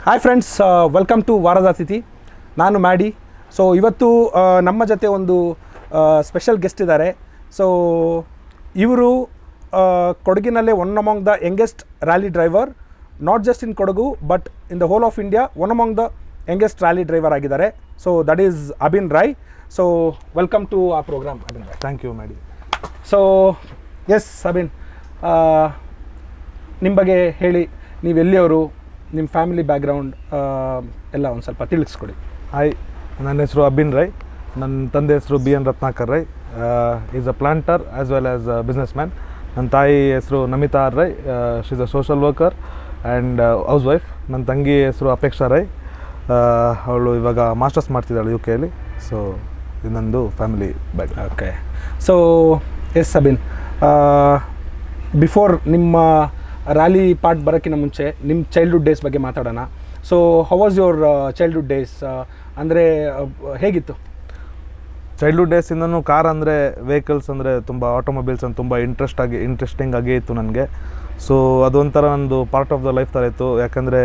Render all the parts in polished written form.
Hi friends, welcome to ವಾರದ ಅತಿಥಿ. ನಾನು ಮ್ಯಾಡಿ. ಸೊ ಇವತ್ತು ನಮ್ಮ ಜೊತೆ ಒಂದು ಸ್ಪೆಷಲ್ ಗೆಸ್ಟ್ ಇದ್ದಾರೆ. ಸೊ ಇವರು ಕೊಡಗಿನಲ್ಲೇ one among the youngest rally driver, not just in Kodagu but in the whole of India one among the youngest rally driver ಆಗಿದ್ದಾರೆ. So that is Abin Roy. So welcome to a program Abin Roy. Thank you Maddy. So yes Abin, ನಿಮ್ಮ ಬಗ್ಗೆ ಹೇಳಿ, ನೀವು ಎಲ್ಲಿಯವರು, ನಿಮ್ಮ family background ಎಲ್ಲ ಒಂದು ಸ್ವಲ್ಪ ತಿಳಿಸ್ಕೊಡಿ. ಹಾಯ್, ನನ್ನ ಹೆಸರು ಅಬಿನ್ ರೈ. ನನ್ನ ತಂದೆ ಹೆಸರು BN Ratnakar Rai. Is a planter as well as a businessman. ನನ್ನ ತಾಯಿ ಹೆಸರು Namita R Rai. She is a social worker and housewife. ನನ್ನ ತಂಗಿ ಹೆಸರು ಅಪೇಕ್ಷಾ ರೈ. ಅವಳು ಇವಾಗ ಮಾಸ್ಟರ್ಸ್ ಮಾಡ್ತಿದ್ದಾಳೆ UK ಯಲ್ಲಿ. ಸೊ ಇದೊಂದು family back. Okay. So yes Abin, before ನಿಮ್ಮ ರ್ಯಾಲಿ ಪಾರ್ಟ್ ಬರೋಕ್ಕಿಂತ ಮುಂಚೆ ನಿಮ್ಮ ಚೈಲ್ಡ್ಹುಡ್ ಡೇಸ್ ಬಗ್ಗೆ ಮಾತಾಡೋಣ. So how was your childhood days? ಅಂದರೆ ಹೇಗಿತ್ತು? ಚೈಲ್ಡ್ಹುಡ್ ಡೇಸಿಂದನೂ ಕಾರ್ ಅಂದರೆ, ವೆಹಿಕಲ್ಸ್ ಅಂದರೆ ತುಂಬ, ಆಟೋಮೊಬೈಲ್ಸ್ ಅಂತ ತುಂಬ ಇಂಟ್ರೆಸ್ಟಿಂಗ್ ಆಗೇ ಇತ್ತು ನನಗೆ. ಸೊ ಅದೊಂಥರ ಒಂದು ಪಾರ್ಟ್ ಆಫ್ ದ ಲೈಫ್ ಥರ ಇತ್ತು. ಯಾಕಂದರೆ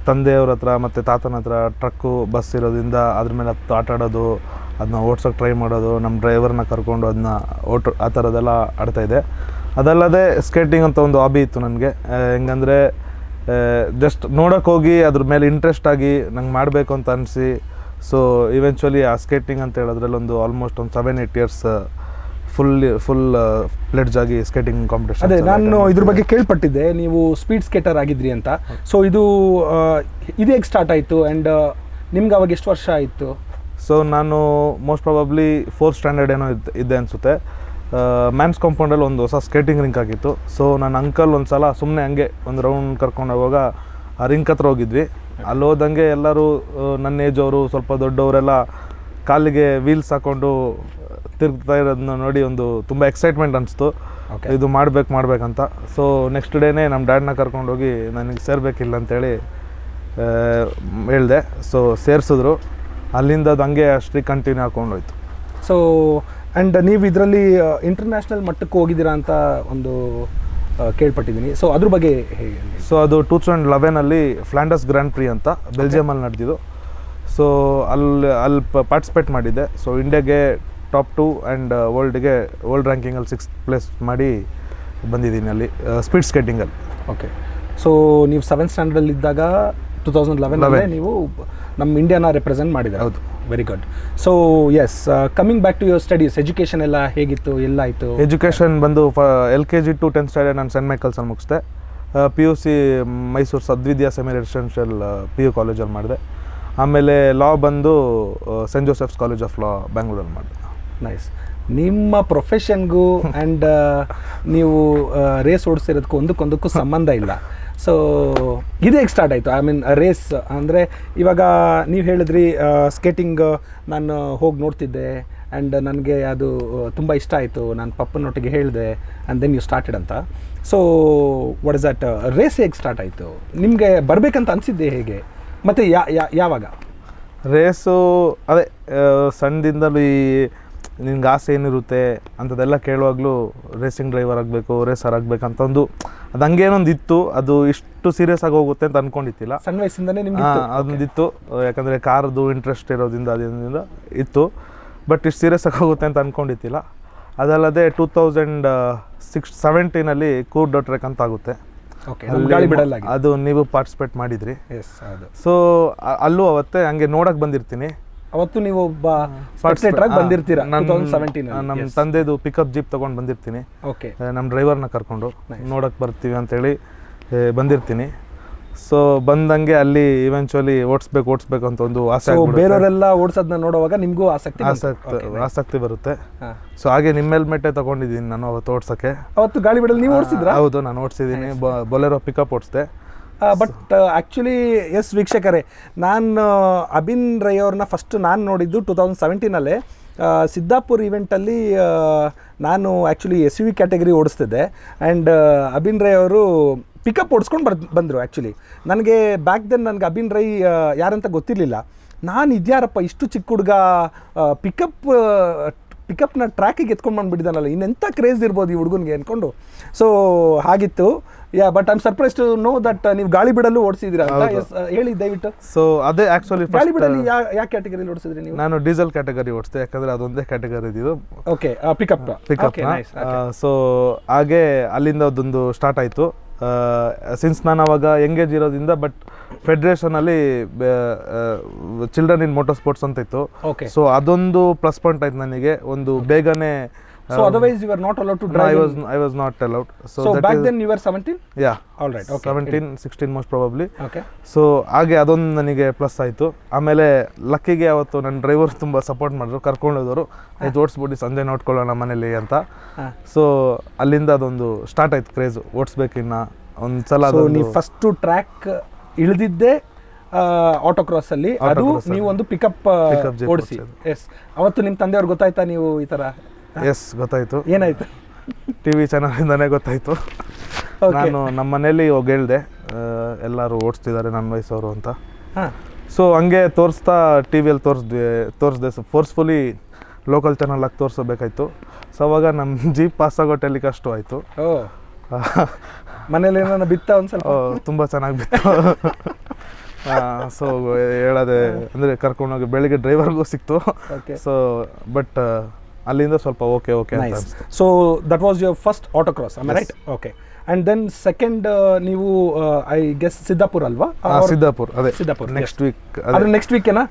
ತಂದೆಯವ್ರ ಹತ್ರ ಮತ್ತು ತಾತನ ಹತ್ರ ಟ್ರಕ್ಕು, ಬಸ್ ಇರೋದ್ರಿಂದ ಅದ್ರ ಮೇಲೆ ಹತ್ತು ಆಟ ಆಡೋದು, ಅದನ್ನ ಓಡ್ಸೋಕ್ಕೆ ಟ್ರೈ ಮಾಡೋದು, ನಮ್ಮ ಡ್ರೈವರ್ನ ಕರ್ಕೊಂಡು ಅದನ್ನ ಆ ಥರದ್ದೆಲ್ಲ ಆಡ್ತಾಯಿದ್ದೆ. ಅದಲ್ಲದೆ ಸ್ಕೇಟಿಂಗ್ ಅಂತ ಒಂದು ಹಾಬಿ ಇತ್ತು ನನಗೆ. ಹೆಂಗಂದರೆ ಜಸ್ಟ್ ನೋಡೋಕ್ಕೆ ಹೋಗಿ ಅದ್ರ ಮೇಲೆ ಇಂಟ್ರೆಸ್ಟ್ ಆಗಿ ನಂಗೆ ಮಾಡಬೇಕು ಅಂತ ಅನಿಸಿ, ಸೊ ಇವೆಂಚುಲಿ ಆ ಸ್ಕೇಟಿಂಗ್ ಅಂತ ಹೇಳೋದ್ರಲ್ಲಿ ಒಂದು ಆಲ್ಮೋಸ್ಟ್ ಒಂದು 7-8 ಇಯರ್ಸ್ ಫುಲ್ ಪ್ಲೆಡ್ಜ್ ಆಗಿ ಸ್ಕೇಟಿಂಗ್ ಕಾಂಪಿಟೇಷನ್. ಅದೇ ನಾನು ಇದ್ರ ಬಗ್ಗೆ ಕೇಳ್ಪಟ್ಟಿದ್ದೆ, ನೀವು ಸ್ಪೀಡ್ ಸ್ಕೇಟರ್ ಆಗಿದ್ರಿ ಅಂತ. ಸೊ ಇದು ಹೇಗೆ ಸ್ಟಾರ್ಟ್ ಆಯಿತು ಆ್ಯಂಡ್ ನಿಮ್ಗೆ ಅವಾಗ ಎಷ್ಟು ವರ್ಷ ಆಯಿತು? ಸೊ ನಾನು ಮೋಸ್ಟ್ ಪ್ರಾಬಬ್ಲಿ 4th ಸ್ಟ್ಯಾಂಡರ್ಡ್ ಏನೋ ಇದ್ದೆ ಅನಿಸುತ್ತೆ. ಮ್ಯಾನ್ಸ್ ಕಾಂಪೌಂಡಲ್ಲಿ ಒಂದು ಹೊಸ ಸ್ಕೇಟಿಂಗ್ ರಿಂಕ್ ಆಗಿತ್ತು. ಸೊ ನನ್ನ ಅಂಕಲ್ ಒಂದು ಸಲ ಸುಮ್ಮನೆ ಹಂಗೆ ಒಂದು ರೌಂಡ್ ಕರ್ಕೊಂಡು ಹೋಗುವಾಗ ಆ ರಿಂಕ್ ಹತ್ರ ಹೋಗಿದ್ವಿ. ಅಲ್ಲಿ ಹೋದಂಗೆ ಎಲ್ಲರೂ ನನ್ನ ಏಜ್ ಅವರು, ಸ್ವಲ್ಪ ದೊಡ್ಡವರೆಲ್ಲ ಕಾಲಿಗೆ ವೀಲ್ಸ್ ಹಾಕ್ಕೊಂಡು ತಿರುಗ್ತಾ ಇರೋದನ್ನ ನೋಡಿ ಒಂದು ತುಂಬ ಎಕ್ಸೈಟ್ಮೆಂಟ್ ಅನಿಸ್ತು. ಇದು ಮಾಡ್ಬೇಕಂತ. ಸೊ ನೆಕ್ಸ್ಟ್ ಡೇನೇ ನಮ್ಮ ಡ್ಯಾಡ್ನ ಕರ್ಕೊಂಡೋಗಿ ನನಗೆ ಸೇರಬೇಕಿಲ್ಲ ಅಂತೇಳಿ ಹೇಳಿದೆ. ಸೊ ಸೇರಿಸಿದ್ರು. ಅಲ್ಲಿಂದ ಅದು ಹಂಗೆ ಅಷ್ಟೇ ಕಂಟಿನ್ಯೂ ಹಾಕ್ಕೊಂಡೋಯ್ತು. ಸೊ ಆ್ಯಂಡ್ ನೀವು ಇದರಲ್ಲಿ ಇಂಟರ್ನ್ಯಾಷನಲ್ ಮಟ್ಟಕ್ಕೆ ಹೋಗಿದ್ದೀರಾ ಅಂತ ಒಂದು ಕೇಳ್ಪಟ್ಟಿದ್ದೀನಿ. ಸೊ ಅದ್ರ ಬಗ್ಗೆ ಹೇಗೆ? ಸೊ ಅದು 2011 ಫ್ಲಾಂಡರ್ಸ್ ಗ್ರ್ಯಾಂಡ್ ಪ್ರಿ ಅಂತ ಬೆಲ್ಜಿಯಮಲ್ಲಿ ನಡೆದಿದ್ದು. ಸೊ ಅಲ್ಲಿ ಪಾರ್ಟಿಸಿಪೇಟ್ ಮಾಡಿದ್ದೆ. ಸೊ ಇಂಡಿಯಾಗೆ ಟಾಪ್ 2 ಆ್ಯಂಡ್ ವರ್ಲ್ಡ್ ರ್ಯಾಂಕಿಂಗಲ್ಲಿ 6th ಪ್ಲೇಸ್ ಮಾಡಿ ಬಂದಿದ್ದೀನಿ ಅಲ್ಲಿ ಸ್ಪೀಡ್ ಸ್ಕೇಟಿಂಗಲ್ಲಿ. ಓಕೆ. ಸೊ ನೀವು 7th ಸ್ಟ್ಯಾಂಡರ್ಡಲ್ಲಿದ್ದಾಗ 2011 ನೀವು ನಮ್ಮ ಇಂಡಿಯಾನ ರೆಪ್ರೆಸೆಂಟ್ ಮಾಡಿದ್ದಾರೆ. ಹೌದು. Very good. So yes, coming back to your studies, education ಎಲ್ಲ ಹೇಗಿತ್ತು, ಎಲ್ಲ ಆಯಿತು? ಎಜುಕೇಷನ್ ಬಂದು LKG to 10th ಸ್ಟ್ಯಾಂಡರ್ಡ್ ನಾನು ಸೆಂಟ್ ಮೈಕಲ್ಸಲ್ಲಿ ಮುಗಿಸ್ದೆ. PUC Mysuru Sadvidya semi residential PU ಕಾಲೇಜಲ್ಲಿ ಮಾಡಿದೆ. ಆಮೇಲೆ ಲಾ ಬಂದು Saint Joseph's College of Law ಬ್ಯಾಂಗ್ಳೂರಲ್ಲಿ ಮಾಡಿದೆ. ನೈಸ್. ನಿಮ್ಮ ಪ್ರೊಫೆಷನ್ಗೂ ಆ್ಯಂಡ್ ನೀವು ರೇಸ್ ಓಡಿಸಿರೋದಕ್ಕೂ ಒಂದಕ್ಕೊಂದಕ್ಕೂ ಸಂಬಂಧ ಇಲ್ಲ. ಸೊ ಇದು ಹೇಗೆ ಸ್ಟಾರ್ಟ್ ಆಯಿತು? ಐ ಮೀನ್ ರೇಸ್ ಅಂದರೆ ಇವಾಗ ನೀವು ಹೇಳಿದ್ರಿ ಸ್ಕೇಟಿಂಗ್ ನಾನು ಹೋಗಿ ನೋಡ್ತಿದ್ದೆ ಆ್ಯಂಡ್ ನನಗೆ ಅದು ತುಂಬ ಇಷ್ಟ ಆಯಿತು, ನಾನು ಪಪ್ಪನೊಟ್ಟಿಗೆ ಹೇಳಿದೆ ಆ್ಯಂಡ್ ದೆನ್ ಯು ಸ್ಟಾರ್ಟೆಡ್ ಅಂತ. So what is that race ಹೇಗೆ ಸ್ಟಾರ್ಟ್ ಆಯಿತು? ನಿಮಗೆ ಬರಬೇಕಂತ ಅನಿಸಿದ್ದೆ ಹೇಗೆ, ಮತ್ತು ಯಾವಾಗ? ರೇಸು ಅದೇ ಸಣ್ಣದಿಂದಲೂ ನಿನ್ಗೆ ಆಸೆ ಏನಿರುತ್ತೆ ಅಂಥದ್ದೆಲ್ಲ ಕೇಳುವಾಗಲೂ ರೇಸಿಂಗ್ ಡ್ರೈವರ್ ಆಗಬೇಕು, ರೇಸರ್ ಆಗಬೇಕಂತ ಒಂದು ಅದು ಹಂಗೇನೊಂದು ಇತ್ತು. ಅದು ಇಷ್ಟು ಸೀರಿಯಸ್ ಆಗಿ ಹೋಗುತ್ತೆ ಅಂತ ಅಂದ್ಕೊಂಡಿದ್ದಿಲ್ಲ. ಸಣ್ಣ ವಯಸ್ಸಿಂದನೇ ನಿಮ್ಗೆ ಅದೊಂದಿತ್ತು. ಯಾಕಂದರೆ ಕಾರ್ದು ಇಂಟ್ರೆಸ್ಟ್ ಇರೋದ್ರಿಂದ ಅದರಿಂದ ಇತ್ತು. ಬಟ್ ಇಷ್ಟು ಸೀರಿಯಸ್ ಆಗಿ ಹೋಗುತ್ತೆ ಅಂತ ಅಂದ್ಕೊಂಡಿದ್ದಿಲ್ಲ. ಅದಲ್ಲದೆ 2017 ಕೂರ್ ಡೋ ಟ್ರೆಕ್ ಅಂತ ಆಗುತ್ತೆ. ಅದು ನೀವು ಪಾರ್ಟಿಸಿಪೇಟ್ ಮಾಡಿದ್ರಿ. ಸೊ ಅಲ್ಲೂ ಅವತ್ತೇ ಹಂಗೆ ನೋಡಕ್ಕೆ ಬಂದಿರ್ತೀನಿ. ಅವತ್ತು ನೀವು ಒಬ್ಬ ಸ್ಪೆಕ್ಟೇಟರ್ ಬಂದಿರ್ತೀರಾ? ನಮ್ಮ ತಂದೆದು ಪಿಕಪ್ ಜೀಪ್ ತೊಗೊಂಡು ಬಂದಿರ್ತೀನಿ. ಓಕೆ. ನಮ್ಮ ಡ್ರೈವರ್ನ ಕರ್ಕೊಂಡು ನೋಡಕ್ಕೆ ಬರ್ತೀವಿ ಅಂತೇಳಿ ಬಂದಿರ್ತೀನಿ. ಸೊ ಬಂದಂಗೆ ಅಲ್ಲಿ ಇವೆಂಚುಲಿ ಓಡಿಸ್ಬೇಕು ಅಂತ ಒಂದು ಆಸೆ. ಬೇರೆಯವರೆಲ್ಲ ಓಡಿಸೋದನ್ನ ನೋಡುವಾಗ ನಿಮಗೂ ಆಸಕ್ತಿ ಬರುತ್ತೆ. ಸೊ ಹಾಗೆ ನಿಮ್ಮ ಹೆಲ್ಮೆಟ್ಟೆ ತಗೊಂಡಿದ್ದೀನಿ ನಾನು ಅವತ್ತು ಓಡಿಸೋಕ್ಕೆ. ಅವತ್ತು ಗಾಳಿ ಬಿಡಲ್ಲಿ ನೀವು ಓಡಿಸಿದ್ರಾ? ಹೌದು, ನಾನು ಓಡಿಸಿದ್ದೀನಿ. ಬೊಲೆರೋ ಪಿಕಪ್ ಓಡಿಸಿದೆ. ಬಟ್ ಆ್ಯಕ್ಚುಲಿ ಎಸ್ ವೀಕ್ಷಕರೇ, ನಾನು ಅಬಿನ್ ರೈ ಅವ್ರನ್ನ ಫಸ್ಟ್ ನಾನು ನೋಡಿದ್ದು 2017 ಸಿದ್ದಾಪುರ್ ಇವೆಂಟಲ್ಲಿ. ನಾನು ಆ್ಯಕ್ಚುಲಿ SUV ಕ್ಯಾಟಗರಿ ಓಡಿಸ್ತಿದ್ದೆ ಆ್ಯಂಡ್ ಅಬಿನ್ ರೈ ಅವರು ಪಿಕಪ್ ಓಡಿಸ್ಕೊಂಡು ಬಂದರು. ಆ್ಯಕ್ಚುಲಿ ನನಗೆ ಬ್ಯಾಕ್ ದೆನ್ ನನಗೆ ಅಬಿನ್ ರೈ ಯಾರಂತ ಗೊತ್ತಿರಲಿಲ್ಲ. ನಾನು ಇದ್ಯಾರಪ್ಪ ಇಷ್ಟು ಚಿಕ್ಕ ಹುಡುಗ ಪಿಕಪ್ ಪಿಕಪ್ನ ಟ್ರ್ಯಾಕಿಗೆ ಎತ್ಕೊಂಡು ಬಂದುಬಿಟ್ಟಿದ್ದಾನಲ್ಲ, ಇನ್ನೆಂಥ ಕ್ರೇಜ್ ಇರ್ಬೋದು ಈ ಹುಡುಗನಿಗೆ ಅಂದ್ಕೊಂಡು. ಸೊ ಹಾಗಿತ್ತು. Yeah, but I am surprise to know that ನೀವು ಗಾಳಿ ಬಿಡಲ್ಲೂ ಓಡಿಸಿದ್ದೀರಾ ಅಂತ. ಹೇಳಿ ದಯವಿಟ್ಟು. ಸೊ ಅದೇ ಆ್ಯಕ್ಚುಲಿ ಗಾಳಿ ಬಿಡಲ್ಲಿ ಯಾವ ಕ್ಯಾಟಗರಿಲಿ ಓಡಿಸಿದ್ರಿ ನೀವು? ನಾನು ಡೀಸೆಲ್ ಕ್ಯಾಟಗರಿ ಓಡಿಸಿದೆ, ಯಾಕಂದರೆ ಅದೊಂದೇ ಕ್ಯಾಟಗರಿ ಇದ್ದಿದ್ದು. Okay, pickup. ಸೊ ಹಾಗೆ ಅಲ್ಲಿಂದ ಅದೊಂದು ಸ್ಟಾರ್ಟ್ ಆಯಿತು. ಸಿನ್ಸ್ ನಾನು ಅವಾಗ ಎಂಗೇಜ್ ಇರೋದ್ರಿಂದ, ಬಟ್ ಫೆಡ್ರೇಷನಲ್ಲಿ ಚಿಲ್ಡ್ರನ್ ಇನ್ ಮೋಟರ್ ಸ್ಪೋರ್ಟ್ಸ್ ಅಂತ ಇತ್ತು. ಸೊ ಅದೊಂದು ಪ್ಲಸ್ ಪಾಯಿಂಟ್ ಆಯ್ತು ನನಗೆ. ಒಂದು ಬೇಗನೆ. So otherwise you were not allowed to drive? I was not allowed. So back then you were 17? Yeah. All right. Okay. 17, 16 most probably. Okay. So ಹಾಗೆ ಅದೊಂದು ನನಗೆ ಪ್ಲಸ್ ಆಯಿತು. ಆಮೇಲೆ ಲಕ್ಕಿಗೆ ಅವತ್ತು ನನ್ನ ಡ್ರೈವರ್ ತುಂಬ ಸಪೋರ್ಟ್ ಮಾಡಿದ್ರು, ಕರ್ಕೊಂಡು ಹೋದವರು. ಇದು ಓಡಿಸ್ಬಿಟ್ಟು ಸಂಜೆ ನೋಡ್ಕೊಳ್ಳೋಣ ಮನೇಲಿ ಅಂತ. ಸೊ ಅಲ್ಲಿಂದ ಅದೊಂದು ಸ್ಟಾರ್ಟ್ ಆಯ್ತು ಕ್ರೇಜು, ಓಡಿಸ್ಬೇಕಿನ್ನ ಒಂದು ಸಲ. ನೀವು ಫಸ್ಟು ಟ್ರ್ಯಾಕ್ ಇಳಿದಿದ್ದೆ ಆಟೋಕ್ರಾಸ್ ಅಲ್ಲಿ, ಅದು ನೀವು ಒಂದು ಪಿಕಪ್ ಓಡಿಸಿ. ಎಸ್, ಅವತ್ತು ನಿಮ್ಮ ತಂದೆಯವ್ರಿಗೆ ಗೊತ್ತಾಯ್ತಾ ನೀವು ಈ ಥರ? ಎಸ್, ಗೊತ್ತಾಯಿತು. ಏನಾಯ್ತು? TV ಚಾನಲಿಂದನೇ ಗೊತ್ತಾಯಿತು. ನಾನು ನಮ್ಮ ಮನೇಲಿ ಹೋಗಿ ಹೇಳಿದೆ, ಎಲ್ಲರೂ ಓಡಿಸ್ತಿದ್ದಾರೆ ನನ್ನ ವಯಸ್ಸವರು ಅಂತ. ಸೊ ಹಂಗೆ ತೋರಿಸ್ತಾ ಟಿವಿಯಲ್ಲಿ ತೋರಿಸ್ದೆ ಫೋರ್ಸ್ಫುಲಿ ಲೋಕಲ್ ಚಾನಲಾಗಿ ತೋರಿಸಬೇಕಾಯ್ತು. ಸೊ ಅವಾಗ ನಮ್ಮ ಜೀಪ್ ಪಾಸ್ ಆಗೋ ಟೆಲಿಕಾಸ್ಟು ಆಯಿತು. ಮನೇಲಿ ಏನಾನ ಬಿತ್ತ ಒಂದು ಸ್ವಲ್ಪ? ತುಂಬ ಚೆನ್ನಾಗಿ ಬಿತ್ತು. ಸೊ ಹೇಳೋದೆ ಅಂದರೆ ಕರ್ಕೊಂಡೋಗಿ ಬೆಳಿಗ್ಗೆ ಡ್ರೈವರ್ಗೂ ಸಿಕ್ತು. ಸೊ ಬಟ್ ಅಲ್ಲಿಂದ ಸ್ವಲ್ಪ ಓಕೆ ಅಂತ. So that was your first autocross, am I right? Okay. And then second ನೀವು ಐ ಗೆಸ್ ಸಿದ್ದಾಪುರ ಅಲ್ವಾ? ಸಿದ್ದಾಪುರ, ಅದೇ ಸಿದ್ದಾಪುರ. Next week. ಅದು ನೆಕ್ಸ್ಟ್ ವೀಕೇನಾ?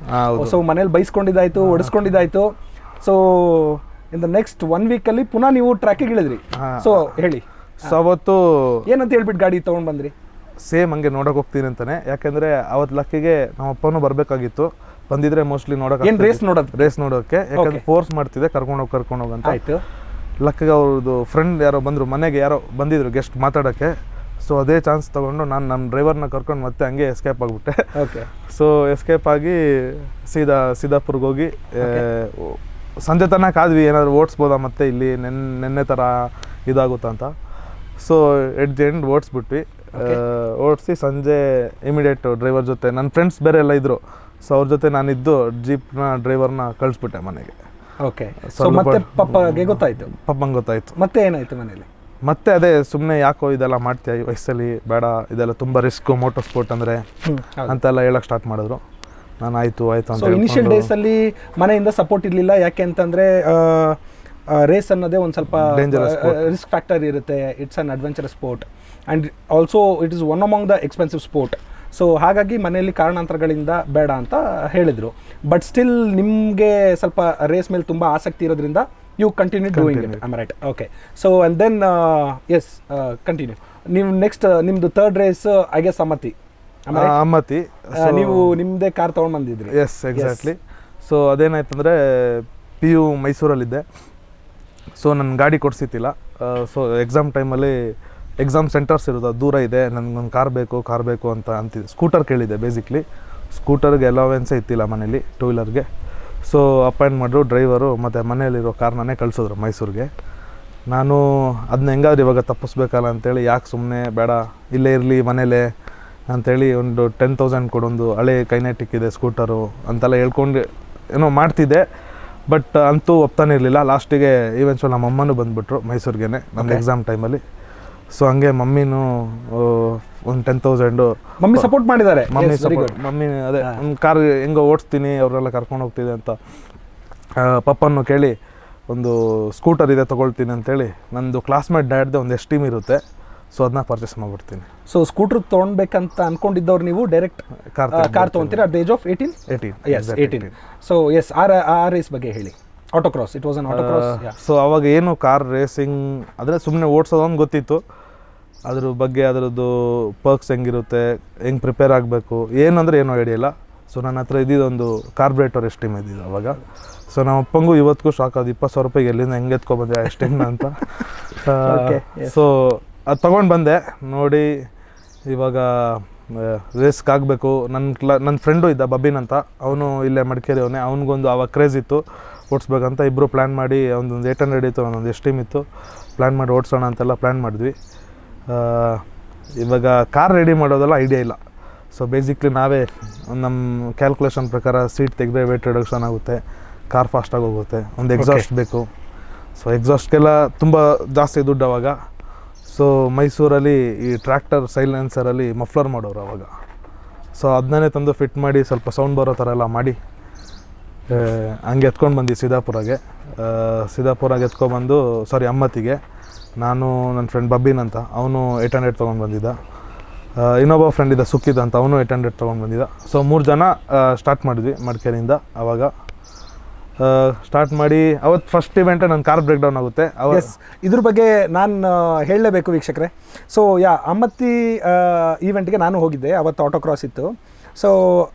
ಸೊ ಮನೇಲಿ ಬೈಸ್ಕೊಂಡಿದ್ದಾಯ್ತು, ಓಡಿಸ್ಕೊಂಡಿದ್ದಾಯ್ತು. ಸೊ ಇನ್ ದ ನೆಕ್ಸ್ಟ್ 1 ವೀಕಲ್ಲಿ ಪುನಃ ನೀವು ಟ್ರ್ಯಾಕಿಗೆ ಇಳಿದ್ರಿ. ಸೊ ಹೇಳಿ. ಸೊ ಅವತ್ತು ಏನಂತ ಹೇಳ್ಬಿಟ್ಟು ಗಾಡಿ ತೊಗೊಂಡು ಬಂದ್ರಿ? ಸೇಮ್ ಹಂಗೆ ನೋಡೋಕೆ ಹೋಗ್ತೀನಿ ಅಂತಾನೆ, ಯಾಕೆಂದರೆ ಅವತ್ತು ಲಕ್ಕಿಗೆ ನಮ್ಮ ಅಪ್ಪನೂ ಬರಬೇಕಾಗಿತ್ತು. ಬಂದಿದ್ರೆ ಮೋಸ್ಟ್ಲಿ ನೋಡೋಕೆ, ರೇಸ್ ನೋಡೋಕ್ಕೆ, ಯಾಕಂದ್ರೆ ಫೋರ್ಸ್ ಮಾಡ್ತಿದ್ದೆ ಕರ್ಕೊಂಡೋಗಿ ಅಂತ. ಆಯಿತು. ಲಕ್ಕಿಗೆ ಅವ್ರದ್ದು ಫ್ರೆಂಡ್ ಯಾರೋ ಬಂದರು, ಮನೆಗೆ ಯಾರೋ ಬಂದಿದ್ರು ಗೆಸ್ಟ್ ಮಾತಾಡೋಕ್ಕೆ. ಸೊ ಅದೇ ಚಾನ್ಸ್ ತೊಗೊಂಡು ನಾನು ನಮ್ಮ ಡ್ರೈವರ್ನ ಕರ್ಕೊಂಡು ಮತ್ತೆ ಹಂಗೆ ಎಸ್ಕೇಪ್ ಆಗಿಬಿಟ್ಟೆ. ಓಕೆ. ಸೊ ಎಸ್ಕೇಪ್ ಆಗಿ ಸಿದ್ದಾಪುರ್ಗೆ ಹೋಗಿ ಸಂಜೆ ತನಕ ಆದ್ವಿ, ಏನಾದ್ರು ಓಡಿಸ್ಬೋದಾ ಮತ್ತೆ ಇಲ್ಲಿ ನೆನ್ನೆ ಥರ ಇದಾಗುತ್ತಾ ಅಂತ. ಸೊ ಎಟ್ ದಿ ಎಂಡ್ ಓಡಿಸ್ಬಿಟ್ವಿ. ಓಡಿಸಿ ಸಂಜೆ ಇಮಿಡಿಯೇಟ್ ಡ್ರೈವರ್ ಜೊತೆ ನನ್ನ ಫ್ರೆಂಡ್ಸ್ ಬೇರೆ ಎಲ್ಲ ಇದ್ದರು. ಸೊ ಅವ್ರ ಜೊತೆ ನಾನಿದ್ದು ಜೀಪ್ನ ಡ್ರೈವರ್ನ ಕಳಿಸ್ಬಿಟ್ಟೆ ಮನೆಗೆ. ಓಕೆ. ಸೊ ಮತ್ತೆ ಪಪ್ಪಗೆ ಗೊತ್ತಾಯ್ತು? ಪಪ್ಪಂಗೆ ಗೊತ್ತಾಯ್ತು. ಮತ್ತೆ ಏನಾಯ್ತು ಮನೇಲಿ? ಮತ್ತೆ ಅದೇ ಸುಮ್ಮನೆ ಯಾಕೋ ಇದೆಲ್ಲ ಮಾಡ್ತೀಯ ಈ ವಯಸ್ಸಲ್ಲಿ, ಬೇಡ ಇದೆಲ್ಲ ತುಂಬ ರಿಸ್ಕು ಮೋಟರ್ ಸ್ಪೋರ್ಟ್ ಅಂದರೆ ಅಂತೆಲ್ಲ ಹೇಳಕ್ಕೆ ಸ್ಟಾರ್ಟ್ ಮಾಡಿದ್ರು. ನಾನು ಆಯಿತು ಅಂತ. ಸೊ ಇನಿಷಿಯಲ್ ಡೇಸಲ್ಲಿ ಮನೆಯಿಂದ ಸಪೋರ್ಟ್ ಇರಲಿಲ್ಲ, ಯಾಕೆ ಅಂತಂದರೆ ರೇಸ್ ಅನ್ನೋದೇ ಒಂದು ಸ್ವಲ್ಪ ರಿಸ್ಕ್ ಫ್ಯಾಕ್ಟರ್ ಇರುತ್ತೆ. It's an adventurous sport and also it is one among the expensive sport. So ಹಾಗಾಗಿ ಮನೆಯಲ್ಲಿ ಕಾರಣಾಂತರಗಳಿಂದ ಬೇಡ ಅಂತ ಹೇಳಿದರು. ಬಟ್ ಸ್ಟಿಲ್ ನಿಮಗೆ ಸ್ವಲ್ಪ ರೇಸ್ ಮೇಲೆ ತುಂಬ ಆಸಕ್ತಿ ಇರೋದ್ರಿಂದ you continue doing it, I am right? Okay. So and then yes, continue. ನೀವು ನೆಕ್ಸ್ಟ್ ನಿಮ್ಮದು third race I guess Ammathi. ನೀವು ನಿಮ್ಮದೇ ಕಾರ್ ತೊಗೊಂಡು ಬಂದಿದ್ರಿ? Yes, exactly. ಸೊ ಅದೇನಾಯ್ತಂದರೆ PU ಮೈಸೂರಲ್ಲಿದ್ದೆ. ಸೊ ನನ್ನ ಗಾಡಿ ಕೊಡಿಸಿತ್ತಿಲ್ಲ. ಸೊ ಎಕ್ಸಾಮ್ ಟೈಮಲ್ಲಿ ಎಕ್ಸಾಮ್ ಸೆಂಟರ್ಸ್ ಇರೋದು ದೂರ ಇದೆ, ನನಗೊಂದು ಕಾರ್ ಬೇಕು ಅಂತ ಅಂತಿದ್ದೆ. ಸ್ಕೂಟರ್ ಕೇಳಿದೆ. ಬೇಸಿಕ್ಲಿ ಸ್ಕೂಟರ್ಗೆ ಅಲವೆನ್ಸೇ ಇತ್ತಿಲ್ಲ ಮನೇಲಿ, 2 ವೀಲರ್ಗೆ. ಸೊ ಅಪಾಯಿಂಟ್ ಮಾಡಿದ್ರು ಡ್ರೈವರು, ಮತ್ತು ಮನೆಯಲ್ಲಿರೋ ಕಾರ್ನೇ ಕಳಿಸಿದ್ರು ಮೈಸೂರಿಗೆ. ನಾನು ಅದನ್ನ ಹೆಂಗಾದ್ರೂ ಇವಾಗ ತಪ್ಪಿಸ್ಬೇಕಲ್ಲ ಅಂತೇಳಿ, ಯಾಕೆ ಸುಮ್ಮನೆ ಬೇಡ ಇಲ್ಲೇ ಇರಲಿ ಮನೇಲೆ ಅಂಥೇಳಿ ಒಂದು 10,000 ಕೊಡೊಂದು ಹಳೆ ಕೈನೆಟಿಕ್ ಇದೆ ಸ್ಕೂಟರು ಅಂತೆಲ್ಲ ಹೇಳ್ಕೊಂಡು ಏನೋ ಮಾಡ್ತಿದ್ದೆ. ಬಟ್ ಅಂತೂ ಒಪ್ತಾನೆ ಇರಲಿಲ್ಲ. ಲಾಸ್ಟಿಗೆ ಈವೆನ್ಚುವಲ್ ನಮ್ಮ ಅಮ್ಮನೂ ಬಂದುಬಿಟ್ರು ಮೈಸೂರಿಗೆ ನಮ್ಮ ಎಕ್ಸಾಮ್ ಟೈಮಲ್ಲಿ. ಸೊ ಹಂಗೆ ಮಮ್ಮಿನೂ ಒಂದು 10,000 ಮಮ್ಮಿ ಸಪೋರ್ಟ್ ಮಾಡಿದ್ದಾರೆ. ಮಮ್ಮಿ ಅದೇ ಒಂದು ಕಾರ್ ಹೆಂಗೋ ಓಡಿಸ್ತೀನಿ, ಅವರೆಲ್ಲ ಕರ್ಕೊಂಡು ಹೋಗ್ತಿದೆ ಅಂತ ಪಪ್ಪನ್ನು ಕೇಳಿ ಒಂದು ಸ್ಕೂಟರ್ ಇದೆ ತೊಗೊಳ್ತೀನಿ ಅಂತೇಳಿ, ನಂದು ಕ್ಲಾಸ್ಮೇಟ್ ಡ್ಯಾಡ್ದೆ ಒಂದು ಎಸ್ಟೀಮ್ ಇರುತ್ತೆ. ಸೊ ಅದನ್ನ ಪರ್ಚೇಸ್ ಮಾಡಿಬಿಡ್ತೀನಿ. ಸೊ ಸ್ಕೂಟ್ರ್ ತೊಗೊಳ್ಬೇಕಂತ ಅನ್ಕೊಂಡಿದ್ದವ್ರು ನೀವು ಡೈರೆಕ್ಟ್ ಕಾರ್ ತೊಗೊತೀರಾ at the age of 18? So yes, ಆ ರೇಸ್ ಬಗ್ಗೆ ಹೇಳಿ. Autocross, it was an autocross. So ಅವಾಗ ಏನು ಕಾರ್ ರೇಸಿಂಗ್ ಅಂದರೆ ಸುಮ್ಮನೆ ಓಡಿಸೋದೊಂದು ಗೊತ್ತಿತ್ತು, ಅದ್ರ ಬಗ್ಗೆ ಅದರದ್ದು ಪರ್ಕ್ಸ್ ಹೆಂಗಿರುತ್ತೆ, ಹೆಂಗೆ ಪ್ರಿಪೇರ್ ಆಗಬೇಕು ಏನಂದರೆ ಏನೂ ಐಡಿಯಾ ಇಲ್ಲ. ಸೊ ನನ್ನ ಹತ್ರ ಇದ್ದಿದ್ದೊಂದು ಕಾರ್ಬ್ರೇಟರ್ ಎಸ್ಟೀಮ್ ಇದ್ದಿದ್ದು ಅವಾಗ. ಸೊ ನಮ್ಮ ಅಪ್ಪಂಗೂ ಇವತ್ತಿಗೂ ಶಾಕ್ ಅದು 20,000 ರೂಪಾಯಿಗೆ ಎಲ್ಲಿಂದ ಹೆಂಗೆ ಎತ್ಕೊಬಂದೆ ಎಸ್ಟೀಮ್ನ ಅಂತ. ಸೊ ಅದು ತೊಗೊಂಡು ಬಂದೆ. ನೋಡಿ ಇವಾಗ ರೇಸ್ಗೆ ಆಗಬೇಕು. ನನ್ನ ಫ್ರೆಂಡು ಇದ್ದ ಬಬ್ಬಿನ್ ಅಂತ, ಅವನು ಇಲ್ಲೇ ಮಡಿಕೇರಿ ಅವನೇ, ಅವ್ನಿಗೊಂದು ಆವಾಗ ಕ್ರೇಜ್ ಇತ್ತು ಓಡಿಸ್ಬೇಕಂತ. ಇಬ್ಬರು ಪ್ಲ್ಯಾನ್ ಮಾಡಿ, ಒಂದು 800 ಇತ್ತು, ಒಂದೊಂದು ಎಸ್ಟೀಮ್ ಇತ್ತು, ಪ್ಲ್ಯಾನ್ ಮಾಡಿ ಓಡಿಸೋಣ ಅಂತೆಲ್ಲ ಪ್ಲ್ಯಾನ್ ಮಾಡಿದ್ವಿ. ಇವಾಗ ಕಾರ್ ರೆಡಿ ಮಾಡೋದೆಲ್ಲ ಐಡಿಯಾ ಇಲ್ಲ. ಸೊ ಬೇಸಿಕ್ಲಿ ನಾವೇ ನಮ್ಮ ಕ್ಯಾಲ್ಕುಲೇಷನ್ ಪ್ರಕಾರ ಸೀಟ್ ತೆಗೆದ್ರೆ ವೇಟ್ ರಿಡಕ್ಷನ್ ಆಗುತ್ತೆ, ಕಾರ್ ಫಾಸ್ಟಾಗಿ ಹೋಗುತ್ತೆ. ಒಂದು ಎಕ್ಸಾಸ್ಟ್ ಬೇಕು. ಸೊ ಎಕ್ಸಾಸ್ಟ್ಗೆಲ್ಲ ತುಂಬ ಜಾಸ್ತಿ ದುಡ್ಡು ಅವಾಗ. ಸೊ ಮೈಸೂರಲ್ಲಿ ಈ ಟ್ರ್ಯಾಕ್ಟರ್ ಸೈಲೆನ್ಸರಲ್ಲಿ ಮಫ್ಲರ್ ಮಾಡೋರು ಅವಾಗ. ಸೊ ಅದನ್ನೇ ತಂದು ಫಿಟ್ ಮಾಡಿ ಸ್ವಲ್ಪ ಸೌಂಡ್ ಬರೋ ಥರ ಎಲ್ಲ ಮಾಡಿ ಹಂಗೆ ಎತ್ಕೊಂಡು ಬಂದು ಸಿದ್ದಾಪುರಾಗೆ ಎತ್ಕೊಬಂದು ಅಮ್ಮತ್ತಿಗೆ. ನಾನು ನನ್ನ ಫ್ರೆಂಡ್ ಬಬ್ಬಿನ್ ಅಂತ, ಅವನು 800 ತೊಗೊಂಡು ಬಂದಿದ್ದ. ಇನ್ನೊಬ್ಬ ಫ್ರೆಂಡ್ ಇದ್ದ ಸುಖಿದ್ ಅಂತ, ಅವನು 800 ತೊಗೊಂಡು ಬಂದಿದ್ದ. ಸೊ 3 ಜನ ಸ್ಟಾರ್ಟ್ ಮಾಡಿದ್ವಿ ಮಡಿಕೇರಿಯಿಂದ. ಆವಾಗ ಸ್ಟಾರ್ಟ್ ಮಾಡಿ ಅವತ್ತು ಫಸ್ಟ್ ಇವೆಂಟೇ ನನ್ನ ಕಾರ್ ಬ್ರೇಕ್ ಡೌನ್ ಆಗುತ್ತೆ. ಇದ್ರ ಬಗ್ಗೆ ನಾನು ಹೇಳಲೇಬೇಕು ವೀಕ್ಷಕರೇ. ಸೊ ಅಮ್ಮತ್ತಿ ಈವೆಂಟ್ಗೆ ನಾನು ಹೋಗಿದ್ದೆ. ಅವತ್ತು ಆಟೋಕ್ರಾಸ್ ಇತ್ತು. ಸೊ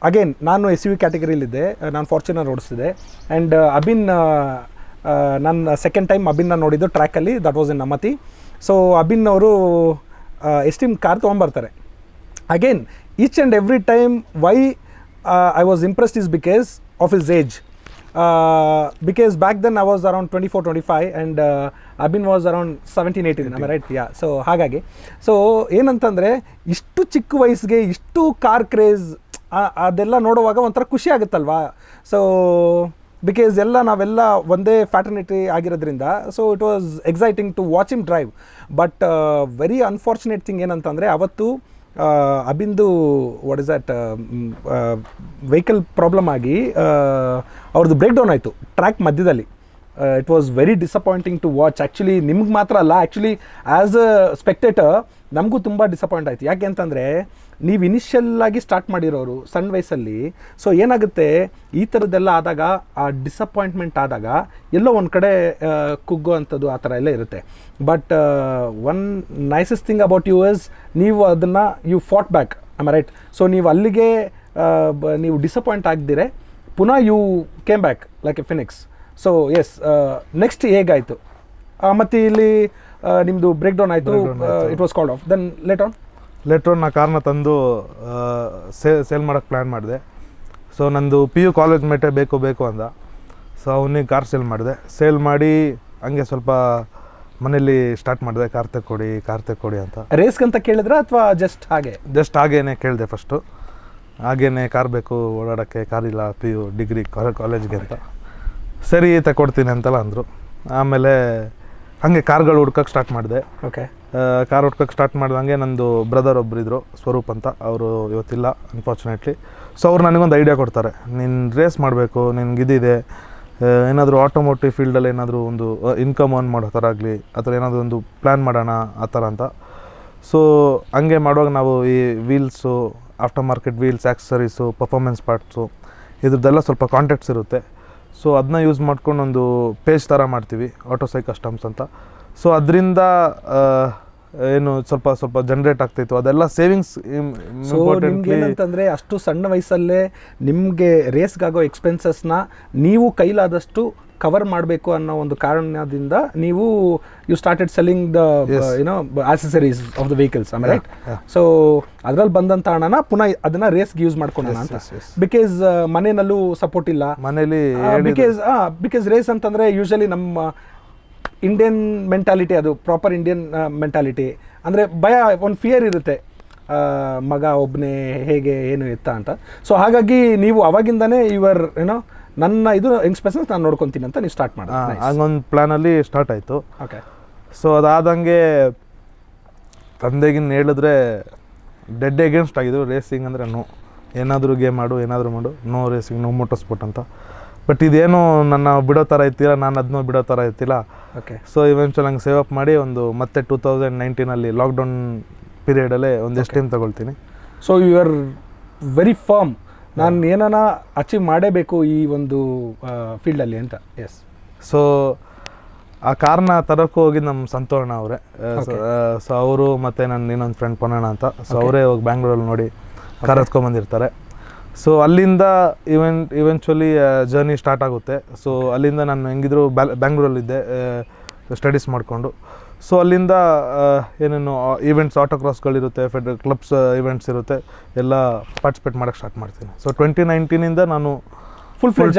ಅಗೇನ್ ನಾನು SUV ಕ್ಯಾಟಗರಿಲಿದ್ದೆ. ನಾನು ಫಾರ್ಚುನರ್ ಓಡಿಸ್ತಿದ್ದೆ. ಆ್ಯಂಡ್ ಅಬಿನ್, ನನ್ನ ಸೆಕೆಂಡ್ ಟೈಮ್ ಅಬಿನ್ನ ನೋಡಿದ್ದು ಟ್ರ್ಯಾಕಲ್ಲಿ, that was in Ammathi. So Abin ಅವರು ಎಸ್ಟೀಮ್ ಕಾರ್ ತೊಗೊಂಬರ್ತಾರೆ. Again each and every time why I was impressed is because of his age. Because back then I was around 24-25 and Abin was around 17-18, am I right? Yeah. So ಹಾಗಾಗಿ so ಏನಂತಂದರೆ ಇಷ್ಟು ಚಿಕ್ಕ ವಯಸ್ಸಿಗೆ ಇಷ್ಟು car craze ಅದೆಲ್ಲ ನೋಡುವಾಗ ಒಂಥರ ಖುಷಿ ಆಗುತ್ತಲ್ವಾ. ಸೊ ಬಿಕಾಸ್ ನಾವೆಲ್ಲ ಒಂದೇ ಫ್ಯಾಟರ್ನಿಟಿ ಆಗಿರೋದ್ರಿಂದ so it was exciting to watch him drive. But very unfortunate thing ಏನಂತಂದರೆ ಅವತ್ತು ಅಬಿಂದು what is that vehicle problem ಆಗಿ ಅವ್ರದ್ದು ಬ್ರೇಕ್ ಡೌನ್ ಆಯಿತು ಟ್ರ್ಯಾಕ್ ಮಧ್ಯದಲ್ಲಿ. It was very disappointing to watch. Actually ನಿಮ್ಗೆ ಮಾತ್ರ ಅಲ್ಲ, ಆ್ಯಕ್ಚುಲಿ ಆ್ಯಸ್ ಅ ಸ್ಪೆಕ್ಟೇಟರ್ ನಮಗೂ ತುಂಬ ಡಿಸಪಾಯಿಂಟ್ ಆಯಿತು. ಯಾಕೆ ಅಂತಂದರೆ ನೀವು ಇನಿಷಿಯಲ್ಲಾಗಿ ಸ್ಟಾರ್ಟ್ ಮಾಡಿರೋರು ಸಣ್ಣ ವಯಸ್ಸಲ್ಲಿ. ಸೊ ಏನಾಗುತ್ತೆ, ಈ ಥರದ್ದೆಲ್ಲ ಆದಾಗ ಆ ಡಿಸಪಾಯಿಂಟ್ಮೆಂಟ್ ಆದಾಗ ಎಲ್ಲೋ ಒಂದು ಕಡೆ ಕುಗ್ಗೋ ಅಂಥದ್ದು ಆ ಥರ ಎಲ್ಲ ಇರುತ್ತೆ. But one nicest thing about you is ನೀವು ಅದನ್ನು you fought back, am right? So ನೀವು ಅಲ್ಲಿಗೆ ನೀವು ಡಿಸಪಾಯಿಂಟ್ ಆಗದಿರೆ ಪುನಃ you came back like a phoenix. So yes, next ಹೇಗಾಯಿತು ಮತ್ತು ಇಲ್ಲಿ ನಿಮ್ಮದು ಬ್ರೇಕ್ ಡೌನ್ ಆಯಿತು, it was called off. Then later ನಾ ಕಾರ್ನ ತಂದು ಸೇಲ್ ಮಾಡೋಕ್ಕೆ ಪ್ಲ್ಯಾನ್ ಮಾಡಿದೆ. ಸೊ ನಂದು PU ಕಾಲೇಜ್ ಮೇಟೇ ಬೇಕು ಅಂದ. ಸೊ ಅವನಿಗೆ ಕಾರ್ ಸೇಲ್ ಮಾಡಿ ಹಂಗೆ ಸ್ವಲ್ಪ ಮನೇಲಿ ಸ್ಟಾರ್ಟ್ ಮಾಡಿದೆ, ಕಾರ್ ತೆಕ್ಕೊಡಿ ಅಂತ. ರೇಸ್ಗಂತ ಕೇಳಿದ್ರೆ ಅಥವಾ ಜಸ್ಟ್ ಹಾಗೇನೆ ಕೇಳಿದೆ ಫಸ್ಟು. ಹಾಗೇನೆ ಕಾರ್ ಬೇಕು ಓಡಾಡೋಕ್ಕೆ, ಕಾರಿಲ್ಲ PU ಡಿಗ್ರಿ ಕಾಲೇಜ್ಗೆ ಅಂತ. ಸರಿ ತಗೊಡ್ತೀನಿ ಅಂತೆಲ್ಲ ಅಂದರು. ಆಮೇಲೆ ಹಾಗೆ ಕಾರ್ಗಳು ಹುಡ್ಕೋಕ್ಕೆ ಸ್ಟಾರ್ಟ್ ಮಾಡಿದೆ. ಓಕೆ. ಕಾರ್ ಹುಡ್ಕೋಕ್ಕೆ ಸ್ಟಾರ್ಟ್ ಮಾಡ್ದಂಗೆ ನಂದು ಬ್ರದರ್ ಒಬ್ಬರಿದ್ರು, ಸ್ವರೂಪ್ ಅಂತ, ಅವರು ಇವತ್ತಿಲ್ಲ ಅನ್ಫಾರ್ಚುನೇಟ್ಲಿ. ಸೊ ಅವ್ರು ನನಗೊಂದು ಐಡಿಯಾ ಕೊಡ್ತಾರೆ, ನೀನು ರೇಸ್ ಮಾಡಬೇಕು, ನಿನ್ಗಿದಿದೆ, ಏನಾದರೂ ಆಟೋಮೋಟಿವ್ ಫೀಲ್ಡಲ್ಲಿ ಏನಾದರೂ ಒಂದು ಇನ್ಕಮ್ ಅರ್ನ್ ಮಾಡೋ ಥರ ಆಗಲಿ ಅಥವಾ ಏನಾದರೂ ಒಂದು ಪ್ಲ್ಯಾನ್ ಮಾಡೋಣ ಆ ಥರ ಅಂತ. ಸೊ ಹಂಗೆ ಮಾಡುವಾಗ ನಾವು ಈ wheels, after market wheels, accessories, performance parts ಇದ್ರದ್ದೆಲ್ಲ ಸ್ವಲ್ಪ ಕಾಂಟ್ಯಾಕ್ಟ್ಸ್ ಇರುತ್ತೆ. ಸೊ ಅದನ್ನ ಯೂಸ್ ಮಾಡ್ಕೊಂಡು ಒಂದು ಪೇಜ್ ಥರ ಮಾಡ್ತೀವಿ, ಆಟೋಸೈ ಕಸ್ಟಮ್ಸ್ ಅಂತ. ಸೊ ಅದರಿಂದ ಏನು ಸ್ವಲ್ಪ ಜನ್ರೇಟ್ ಆಗ್ತಾಯಿತ್ತು, ಅದೆಲ್ಲ ಸೇವಿಂಗ್ಸ್. ಸೊ ನಿಮ್ಗೆ ಏನಂತಂದರೆ ಅಷ್ಟು ಸಣ್ಣ ವಯಸ್ಸಲ್ಲೇ ನಿಮಗೆ ರೇಸ್ಗಾಗೋ ಎಕ್ಸ್ಪೆನ್ಸಸ್ನ ನೀವು ಕೈಲಾದಷ್ಟು ಕವರ್ ಮಾಡಬೇಕು ಅನ್ನೋ ಒಂದು ಕಾರಣದಿಂದ ನೀವು you started selling the accessories of the vehicles, ಆಮೇಲೆ ರೈಟ್? ಸೊ ಅದ್ರಲ್ಲಿ ಬಂದಂಥ ಹಣನ ಪುನಃ ಅದನ್ನ ರೇಸ್ಗೆ ಯೂಸ್ ಮಾಡ್ಕೊಳ್ಳೋಣ ಅಂತ. ಬಿಕಾಸ್ ಮನೆಯಲ್ಲೂ ಸಪೋರ್ಟ್ ಇಲ್ಲ ಮನೇಲಿ. ಬಿಕಾಸ್ ರೇಸ್ ಅಂತಂದರೆ ಯೂಶಲಿ ನಮ್ಮ ಇಂಡಿಯನ್ ಮೆಂಟಾಲಿಟಿ, ಅದು ಪ್ರಾಪರ್ ಇಂಡಿಯನ್ ಮೆಂಟಾಲಿಟಿ. ಅಂದರೆ ಭಯ, ಒಂದು ಫಿಯರ್ ಇರುತ್ತೆ, ಮಗ ಒಬ್ಬನೇ ಹೇಗೆ ಏನು ಎತ್ತ ಅಂತ. ಸೊ ಹಾಗಾಗಿ ನೀವು ಅವಾಗಿಂದನೇ ನನ್ನ ಇದು ಎಕ್ಸ್ಪೆನ್ಸಸ್ ನಾನು ನೋಡ್ಕೊತೀನಿ ಅಂತ ನೀವು ಸ್ಟಾರ್ಟ್ ಮಾಡಿ ಹಂಗೊಂದು ಪ್ಲ್ಯಾನಲ್ಲಿ ಸ್ಟಾರ್ಟ್ ಆಯಿತು. ಓಕೆ. ಸೊ ಅದಾದಂಗೆ ತಂದೆಗಿನ್ನ ಹೇಳಿದ್ರೆ ಡೆಡ್ ಅಗೇನ್ಸ್ಟ್ ಆಗಿದ್ರು. ರೇಸಿಂಗ್ ಅಂದರೆ ನೋ, ಏನಾದರೂ ಗೇಮ್ ಏನಾದರೂ ಮಾಡು, no racing, no motor sport ಅಂತ. ಬಟ್ ಇದೇನು ನನ್ನ ಬಿಡೋ ಥರ ಇರ್ತಿಲ್ಲ, ನಾನು ಅದನ್ನೂ ಬಿಡೋ ಥರ ಇರ್ತಿಲ್ಲ. ಓಕೆ. ಸೊ ಇವೆಂಚುಲ್ ಹಂಗೆ ಸೇವ್ ಅಪ್ ಮಾಡಿ ಮತ್ತೆ 2019 ಲಾಕ್ಡೌನ್ ಪೀರಿಯಡಲ್ಲೇ ಒಂದು ಟೈಮ್ ತೊಗೊಳ್ತೀನಿ. So you are very firm, ನಾನು ಏನಾನ ಅಚೀವ್ ಮಾಡೇಬೇಕು ಈ ಒಂದು ಫೀಲ್ಡಲ್ಲಿ ಅಂತ. ಎಸ್. ಸೊ ಆ ಕಾರ್ನ ತರೋಕ್ಕೂ ಹೋಗಿ ನಮ್ಮ ಸಂತೋಷ ಅವರೇ. ಸೊ ಅವರು ಮತ್ತು ನನ್ನ ಇನ್ನೊಂದು ಫ್ರೆಂಡ್ ಪೊನ್ನಣ್ಣ ಅಂತ. ಸೊ ಅವರೇ ಹೋಗಿ ಬ್ಯಾಂಗ್ಳೂರಲ್ಲಿ ನೋಡಿ ಕಾರ್ ಎತ್ಕೊಂಬಂದಿರ್ತಾರೆ. ಸೊ ಅಲ್ಲಿಂದ ಇವೆಂಚುಲಿ ಜರ್ನಿ ಸ್ಟಾರ್ಟ್ ಆಗುತ್ತೆ. ಸೊ ಅಲ್ಲಿಂದ ನಾನು ಹೆಂಗಿದ್ರು ಬ್ಯಾಂಗ್ಳೂರಲ್ಲಿದ್ದೆ ಸ್ಟಡೀಸ್ ಮಾಡಿಕೊಂಡು. ಸೊ ಅಲ್ಲಿಂದ ಏನೇನು ಈವೆಂಟ್ಸ್, ಆಟೋಕ್ರಾಸ್ಗಳಿರುತ್ತೆ, ಕ್ಲಬ್ಸ್ ಈವೆಂಟ್ಸ್ ಇರುತ್ತೆ, ಎಲ್ಲ ಪಾರ್ಟಿಸಿಪೇಟ್ ಮಾಡೋಕ್ಕೆ ಸ್ಟಾರ್ಟ್ ಮಾಡ್ತೀನಿ. ಸೊ 2019 ನಾನು ಫುಲ್ ಫ್ಲೆಡ್ಜ್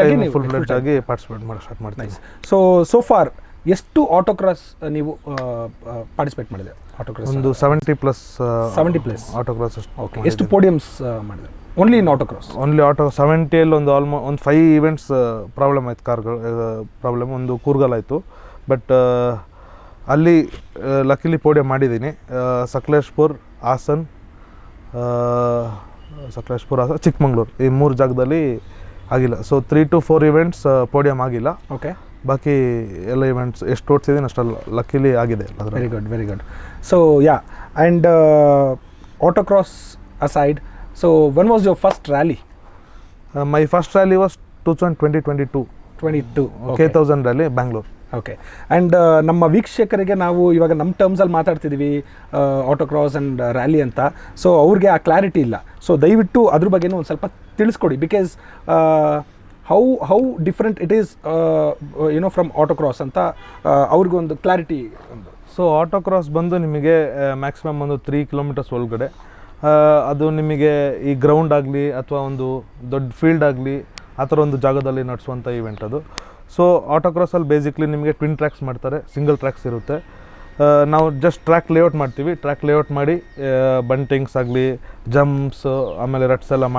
ಆಗಿ ಪಾರ್ಟಿಸಿಪೇಟ್ ಮಾಡೋಕ್ಕೆ ಸ್ಟಾರ್ಟ್ ಮಾಡ್ತೀನಿ. ಸೊ ಫಾರ್ ಎಷ್ಟು ಆಟೋಕ್ರಾಸ್ ನೀವು ಪಾರ್ಟಿಸಿಪೇಟ್ ಮಾಡಿದೆ? ಆಟೋಕ್ರಾಸ್ ಒಂದು 70+ ಆಟೋಕ್ರಾಸ್. ಓಕೆ. ಎಷ್ಟು ಪೋಡಿಯಮ್ಸ್ ಮಾಡಿದೆ? Only in autocross. Only auto 70ಯಲ್ಲಿ ಒಂದು ಒಂದು 5 ಈವೆಂಟ್ಸ್ ಪ್ರಾಬ್ಲಮ್ ಆಯ್ತು, ಕಾರ್ಗಳು ಪ್ರಾಬ್ಲಮ್. ಒಂದು ಕೂರ್ಗಲ್ ಆಯಿತು, ಬಟ್ ಅಲ್ಲಿ ಲಕ್ಕಿಲಿ ಪೋಡಿಯಂ ಮಾಡಿದ್ದೀನಿ. ಸಕಲೇಶ್ಪುರ್, ಹಾಸನ್, ಚಿಕ್ಕಮಂಗ್ಳೂರು, ಈ 3 ಜಾಗದಲ್ಲಿ ಆಗಿಲ್ಲ. ಸೊ 3 to 4 ಈವೆಂಟ್ಸ್ ಪೋಡಿಯಂ ಆಗಿಲ್ಲ. ಓಕೆ. ಬಾಕಿ ಎಲ್ಲ ಈವೆಂಟ್ಸ್ ಎಷ್ಟು ಓಡಿಸಿದ್ದೀನಿ ಅಷ್ಟಲ್ಲ ಲಕ್ಕಿಲಿ ಆಗಿದೆ. Very good, very good. So yeah, and autocross aside, so when was your first rally? My first rally was 2022 K1000 rally, Bangalore. Okay. And ನಮ್ಮ ವೀಕ್ಷಕರಿಗೆ ನಾವು ಇವಾಗ ನಮ್ಮ ಟರ್ಮ್ಸಲ್ಲಿ ಮಾತಾಡ್ತಿದ್ದೀವಿ ಆಟೋಕ್ರಾಸ್ ಆ್ಯಂಡ್ ರ್ಯಾಲಿ ಅಂತ, ಸೊ ಅವ್ರಿಗೆ ಆ ಕ್ಲಾರಿಟಿ ಇಲ್ಲ. ಸೊ ದಯವಿಟ್ಟು ಅದ್ರ ಬಗ್ಗೆನೂ ಒಂದು ಸ್ವಲ್ಪ ತಿಳಿಸ್ಕೊಡಿ, because how different it is from autocross ಅಂತ ಅವ್ರಿಗೊಂದು ಕ್ಲಾರಿಟಿ. ಸೊ ಆಟೋಕ್ರಾಸ್ ಬಂದು ನಿಮಗೆ ಮ್ಯಾಕ್ಸಿಮಮ್ ಒಂದು 3 ಕಿಲೋಮೀಟರ್ಸ್ ಒಳಗಡೆ, ಅದು ನಿಮಗೆ ಈ ಗ್ರೌಂಡ್ ಆಗಲಿ ಅಥವಾ ಒಂದು ದೊಡ್ಡ ಫೀಲ್ಡ್ ಆಗಲಿ ಆ ಥರ ಒಂದು ಜಾಗದಲ್ಲಿ ನಡೆಸುವಂಥ ಈವೆಂಟ್ ಅದು. ಸೊ ಆಟೋಕ್ರಾಸಲ್ಲಿ ಬೇಸಿಕ್ಲಿ ನಿಮಗೆ ಟ್ವಿನ್ ಟ್ರ್ಯಾಕ್ಸ್ ಮಾಡ್ತಾರೆ, ಸಿಂಗಲ್ ಟ್ರ್ಯಾಕ್ಸ್ ಇರುತ್ತೆ. ನಾವು ಜಸ್ಟ್ ಟ್ರ್ಯಾಕ್ ಲೇಔಟ್ ಮಾಡ್ತೀವಿ. ಟ್ರ್ಯಾಕ್ ಲೇಔಟ್ ಮಾಡಿ ಬಂಟಿಂಗ್ಸ್ ಆಗಲಿ, ಜಂಪ್ಸ್, ಆಮೇಲೆ ರಟ್ಸ್ ಎಲ್ಲ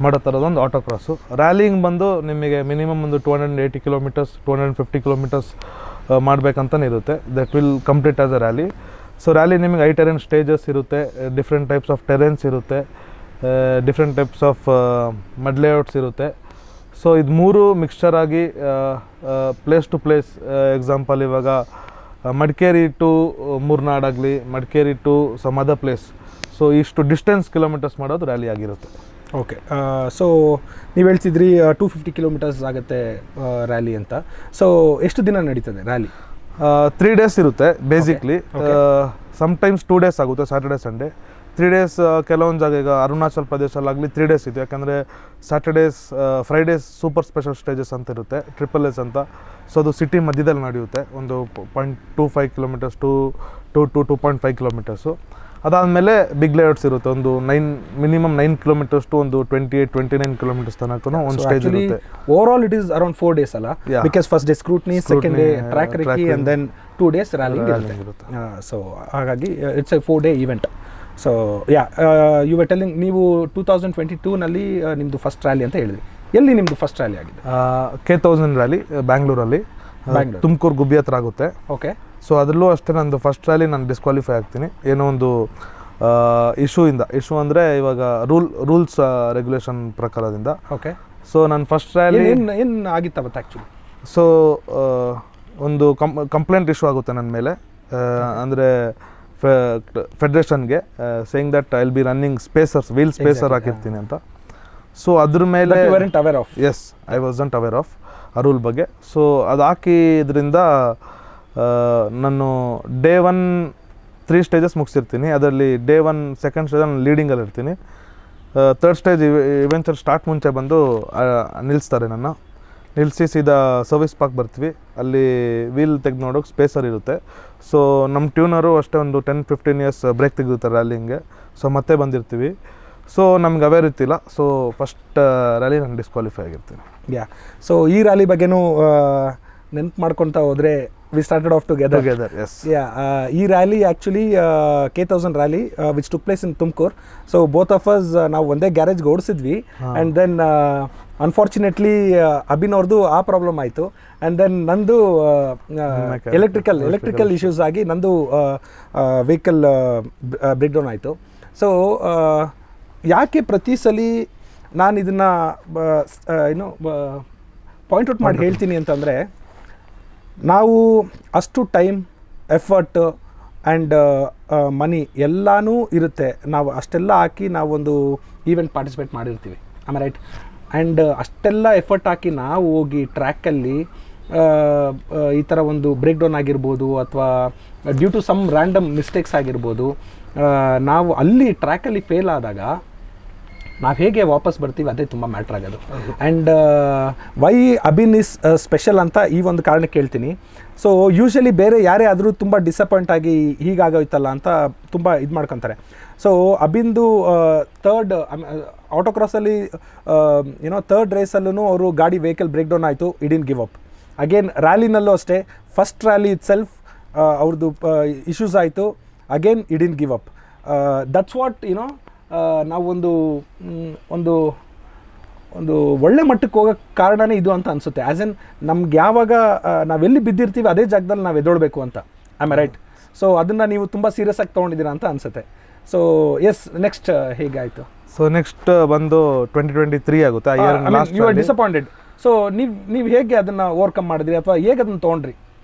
ಮಾಡೋ ಥರದೊಂದು ಆಟೋಕ್ರಾಸು. ರ್ಯಾಲಿಂಗ್ ಬಂದು ನಿಮಗೆ ಮಿನಿಮಮ್ ಒಂದು 280 ಕಿಲೋಮೀಟರ್ಸ್ 250 ಕಿಲೋಮೀಟರ್ಸ್ ಮಾಡಬೇಕಂತಲೇ ಇರುತ್ತೆ. That will complete as a rally. So rally ನಿಮಗೆ ಟೆರೆನ್ ಸ್ಟೇಜಸ್ ಇರುತ್ತೆ, ಡಿಫ್ರೆಂಟ್ ಟೈಪ್ಸ್ ಆಫ್ ಟೆರೆನ್ಸ್ ಇರುತ್ತೆ, different types of mud layouts ಇರುತ್ತೆ. ಸೊ ಇದು 3 ಮಿಕ್ಸ್ಚರ್ ಆಗಿ ಪ್ಲೇಸ್ ಟು ಪ್ಲೇಸ್, ಎಕ್ಸಾಂಪಲ್ ಇವಾಗ ಮಡಿಕೇರಿ ಟು ಮೂರ್ನಾಡ್ ಆಗಲಿ, Madikeri to some other place, so ಇಷ್ಟು distance kilometres ಮಾಡೋದು ರ್ಯಾಲಿ ಆಗಿರುತ್ತೆ. ಓಕೆ. ಸೊ ನೀವು ಹೇಳ್ತಿದ್ರಿ 250 ಕಿಲೋಮೀಟರ್ಸ್ ಆಗುತ್ತೆ ರ್ಯಾಲಿ ಅಂತ. ಸೊ ಎಷ್ಟು ದಿನ ನಡೀತದೆ ರ್ಯಾಲಿ? 3 days ಇರುತ್ತೆ ಬೇಸಿಕ್ಲಿ. ಸಮ್ಟೈಮ್ಸ್ 2 days ಆಗುತ್ತೆ, ಸ್ಯಾಟರ್ಡೆ ಸಂಡೇ. 3 days ಕೆಲವೊಂದು ಜಾಗ, ಈಗ ಅರುಣಾಚಲ್ ಪ್ರದೇಶಲ್ಲಾಗಲಿ 3 days ಇದೆ, ಯಾಕಂದರೆ Saturdays Fridays super special stages ಅಂತ ಇರುತ್ತೆ, SSS ಅಂತ. ಸೊ ಅದು ಸಿಟಿ ಮಧ್ಯದಲ್ಲಿ ನಡೆಯುತ್ತೆ, ಒಂದು 0.25 ಕಿಲೋಮೀಟರ್ಸ್ ಟು 2.5 ಕಿಲೋಮೀಟರ್ಸು. ಅದಾದಮೇಲೆ ಬಿಗ್ ಲೇಔಟ್ಸ್ ಇರುತ್ತೆ, ಒಂದು ಮಿನಿಮಮ್ 9 ಕಿಲೋಮೀಟರ್ಸ್ ಟು ಒಂದು 28-29 ಕಿಲೋಮೀಟರ್ಸ್ ತನಕ ಒಂದು ಸ್ಟೇಜ್ ಇರುತ್ತೆ. Over all it is around 4 days ಅಲ್ಲ? Because first day scrutiny, second day track recce, and then 2 days rallying ಇರುತ್ತೆ. ಸೊ ಹಾಗಾಗಿ it's a 4-day event. So yeah, you were telling, ನೀವು 2022ನಲ್ಲಿ ನಿಮ್ಮದು ಫಸ್ಟ್ ರ್ಯಾಲಿ ಅಂತ ಹೇಳಿದ್ರಿ. ಎಲ್ಲಿ ನಿಮ್ಮದು ಫಸ್ಟ್ ರ್ಯಾಲಿ ಆಗಿದೆ? K1000 ರ್ಯಾಲಿ ಬ್ಯಾಂಗ್ಳೂರಲ್ಲಿ, ತುಮಕೂರು ಗುಬ್ಬಿ ಹತ್ರ ಆಗುತ್ತೆ. ಓಕೆ. ಸೊ ಅದರಲ್ಲೂ ಅಷ್ಟೇ ನಂದು ಫಸ್ಟ್ ರ್ಯಾಲಿ ನಾನು ಡಿಸ್ಕ್ವಾಲಿಫೈ ಆಗ್ತೀನಿ, ಏನೋ ಒಂದು ಇಶ್ಯೂ ಅಂದರೆ ಇವಾಗ ರೂಲ್ಸ್ ರೆಗ್ಯುಲೇಷನ್ ಪ್ರಕಾರದಿಂದ. ಓಕೆ. ಸೊ ನನ್ನ ಫಸ್ಟ್ ರ್ಯಾಲಿ ಏನು ಆಗಿತ್ತು ಅವತ್ತು ಆ್ಯಕ್ಚುಲಿ? ಸೊ ಒಂದು ಕಂಪ್ಲೇಂಟ್ ಇಶ್ಯೂ ಆಗುತ್ತೆ ನನ್ನ ಮೇಲೆ, ಅಂದರೆ ಫೆಡರೇಷನ್ಗೆ, saying that I will be running wheel spacer ಹಾಕಿರ್ತೀನಿ ಅಂತ. ಸೊ ಅದ್ರ ಮೇಲೆ yes, I wasn't aware of ಆ ರೂಲ್ ಬಗ್ಗೆ. ಸೊ ಅದು ಹಾಕಿದ್ರಿಂದ ನಾನು ಡೇ 1 3 stages ಮುಗಿಸಿರ್ತೀನಿ. ಅದರಲ್ಲಿ ಡೇ 1 ಸೆಕೆಂಡ್ ಸ್ಟೇಜ್ ನಾನು ಲೀಡಿಂಗಲ್ಲಿ ಇರ್ತೀನಿ. 3rd ಸ್ಟೇಜ್ ಇವೆಂಚರ್ ಸ್ಟಾರ್ಟ್ ಮುಂಚೆ ಬಂದು ನಿಲ್ಲಿಸ್ತಾರೆ, ನಿಲ್ಲಿಸಿ ಸೀದಾ ಸರ್ವಿಸ್ ಪಾರ್ಕ್ ಬರ್ತೀವಿ. ಅಲ್ಲಿ ವೀಲ್ ತೆಗೆದು ನೋಡೋಕೆ ಸ್ಪೇಸರ್ ಇರುತ್ತೆ. ಸೊ ನಮ್ಮ ಟ್ಯೂನರು ಅಷ್ಟೇ ಒಂದು 10-15 years ಬ್ರೇಕ್ ತೆಗೆದಿರ್ತಾರೆ ರ್ಯಾಲಿಂಗ್ಗೆ. ಸೊ ಮತ್ತೆ ಬಂದಿರ್ತೀವಿ. ಸೊ ನಮ್ಗೆ ಅವೇರ್ ಇರ್ತಿಲ್ಲ. ಸೊ ಫಸ್ಟ್ ರ್ಯಾಲಿ ನಾನು ಡಿಸ್ಕ್ವಾಲಿಫೈ ಆಗಿರ್ತೀನಿ. ಯಾ. ಸೊ ಈ ರ್ಯಾಲಿ ಬಗ್ಗೆನೂ ನೆನ್ಪು ಮಾಡ್ಕೊತಾ ಹೋದರೆ, we started off together. Yes. Yeah. ಈ rally actually K1000 rally which took place in Tumakuru. So both of us ನಾವು ಒಂದೇ ಗ್ಯಾರೇಜ್ಗೆ ಓಡಿಸಿದ್ವಿ. ಆ್ಯಂಡ್ ದೆನ್ ಅನ್ಫಾರ್ಚುನೇಟ್ಲಿ ಅಭಿನ್ ಆ ಪ್ರಾಬ್ಲಮ್ ಆಯಿತು. ಆ್ಯಂಡ್ ದೆನ್ ನಂದು ಎಲೆಕ್ಟ್ರಿಕಲ್ ಇಶ್ಯೂಸ್ ಆಗಿ ನಂದು ವೆಹಿಕಲ್ ಬ್ರೇಕ್ ಡೌನ್ ಆಯಿತು. ಸೊ ಯಾಕೆ ಪ್ರತಿ ಸಲ ನಾನು ಇದನ್ನು ಪಾಯಿಂಟ್ ಔಟ್ ಮಾಡಿ ಹೇಳ್ತೀನಿ ಅಂತಂದರೆ, ನಾವು ಅಷ್ಟು ಟೈಮ್, ಎಫರ್ಟ್ ಆ್ಯಂಡ್ ಮನಿ ಎಲ್ಲನೂ ಇರುತ್ತೆ. ನಾವು ಅಷ್ಟೆಲ್ಲ ಹಾಕಿ ನಾವೊಂದು ಈವೆಂಟ್ ಪಾರ್ಟಿಸಿಪೇಟ್ ಮಾಡಿರ್ತೀವಿ, ಆಮೇಲೆ ರೈಟ್. ಆ್ಯಂಡ್ ಅಷ್ಟೆಲ್ಲ ಎಫರ್ಟ್ ಹಾಕಿ ನಾವು ಹೋಗಿ ಟ್ರ್ಯಾಕಲ್ಲಿ ಈ ಥರ ಒಂದು ಬ್ರೇಕ್ ಡೌನ್ ಆಗಿರ್ಬೋದು, ಅಥವಾ due to some random mistakes ಆಗಿರ್ಬೋದು, ನಾವು ಅಲ್ಲಿ ಟ್ರ್ಯಾಕಲ್ಲಿ ಫೇಲ್ ಆದಾಗ ನಾವು ಹೇಗೆ ವಾಪಸ್ ಬರ್ತೀವಿ ಅದೇ ತುಂಬ ಮ್ಯಾಟ್ರ್ ಆಗೋದು. And why Abhin is special ಅಂತ ಈ ಒಂದು ಕಾರಣಕ್ಕೆ ಹೇಳ್ತೀನಿ. ಸೊ ಯೂಶ್ವಲಿ ಬೇರೆ ಯಾರೇ ಆದರೂ ತುಂಬ ಡಿಸಪಾಯಿಂಟ್ ಆಗಿ ಹೀಗಾಗೋಯ್ತಲ್ಲ ಅಂತ ತುಂಬ ಇದು ಮಾಡ್ಕೊತಾರೆ. ಸೊ ಅಭಿನ್ದು ಥರ್ಡ್ ಆಟೋಕ್ರಾಸಲ್ಲಿ ಥರ್ಡ್ ರೇಸಲ್ಲೂ ಅವರು ಗಾಡಿ ವೆಹಿಕಲ್ ಬ್ರೇಕ್ ಡೌನ್ ಆಯಿತು, ಇಡಿನ್ ಗಿವ್ ಅಪ್. ಅಗೇನ್ ರ್ಯಾಲಿನಲ್ಲೂ ಅಷ್ಟೇ, ಫಸ್ಟ್ ರ್ಯಾಲಿ ಇಟ್ ಸೆಲ್ಫ್ ಅವ್ರದ್ದು ಇಶ್ಯೂಸ್ ಆಯಿತು, again he didn't give up. That's what ನಾವೊಂದು ಒಂದು ಒಂದು ಒಳ್ಳೆ ಮಟ್ಟಕ್ಕೆ ಹೋಗೋಕ್ಕೆ ಕಾರಣನೇ ಇದು ಅಂತ ಅನಿಸುತ್ತೆ. ಆ್ಯಸ್ ಎನ್ ನಮ್ಗೆ ಯಾವಾಗ ನಾವೆಲ್ಲಿ ಬಿದ್ದಿರ್ತೀವಿ ಅದೇ ಜಾಗದಲ್ಲಿ ನಾವು ಎದ್ದೊಳ್ಬೇಕು ಅಂತ. I am right? ಸೊ ಅದನ್ನು ನೀವು ತುಂಬ ಸೀರಿಯಸ್ ಆಗಿ ತೊಗೊಂಡಿದ್ದೀರಾ ಅಂತ ಅನಿಸುತ್ತೆ. ಸೊ ಎಸ್, ನೆಕ್ಸ್ಟ್ ಹೇಗಾಯಿತು? ಸೊ ನೆಕ್ಸ್ಟ್ ಬಂದು 2023 ಆಗುತ್ತೆ. ಆ year you are disappointed. So ನೀವು ಹೇಗೆ ಅದನ್ನು ಓವರ್ಕಮ್ ಮಾಡಿದ್ರಿ ಅಥವಾ ಹೇಗೆ ಅದನ್ನು ತೊಗೊಂಡ್ರಿ?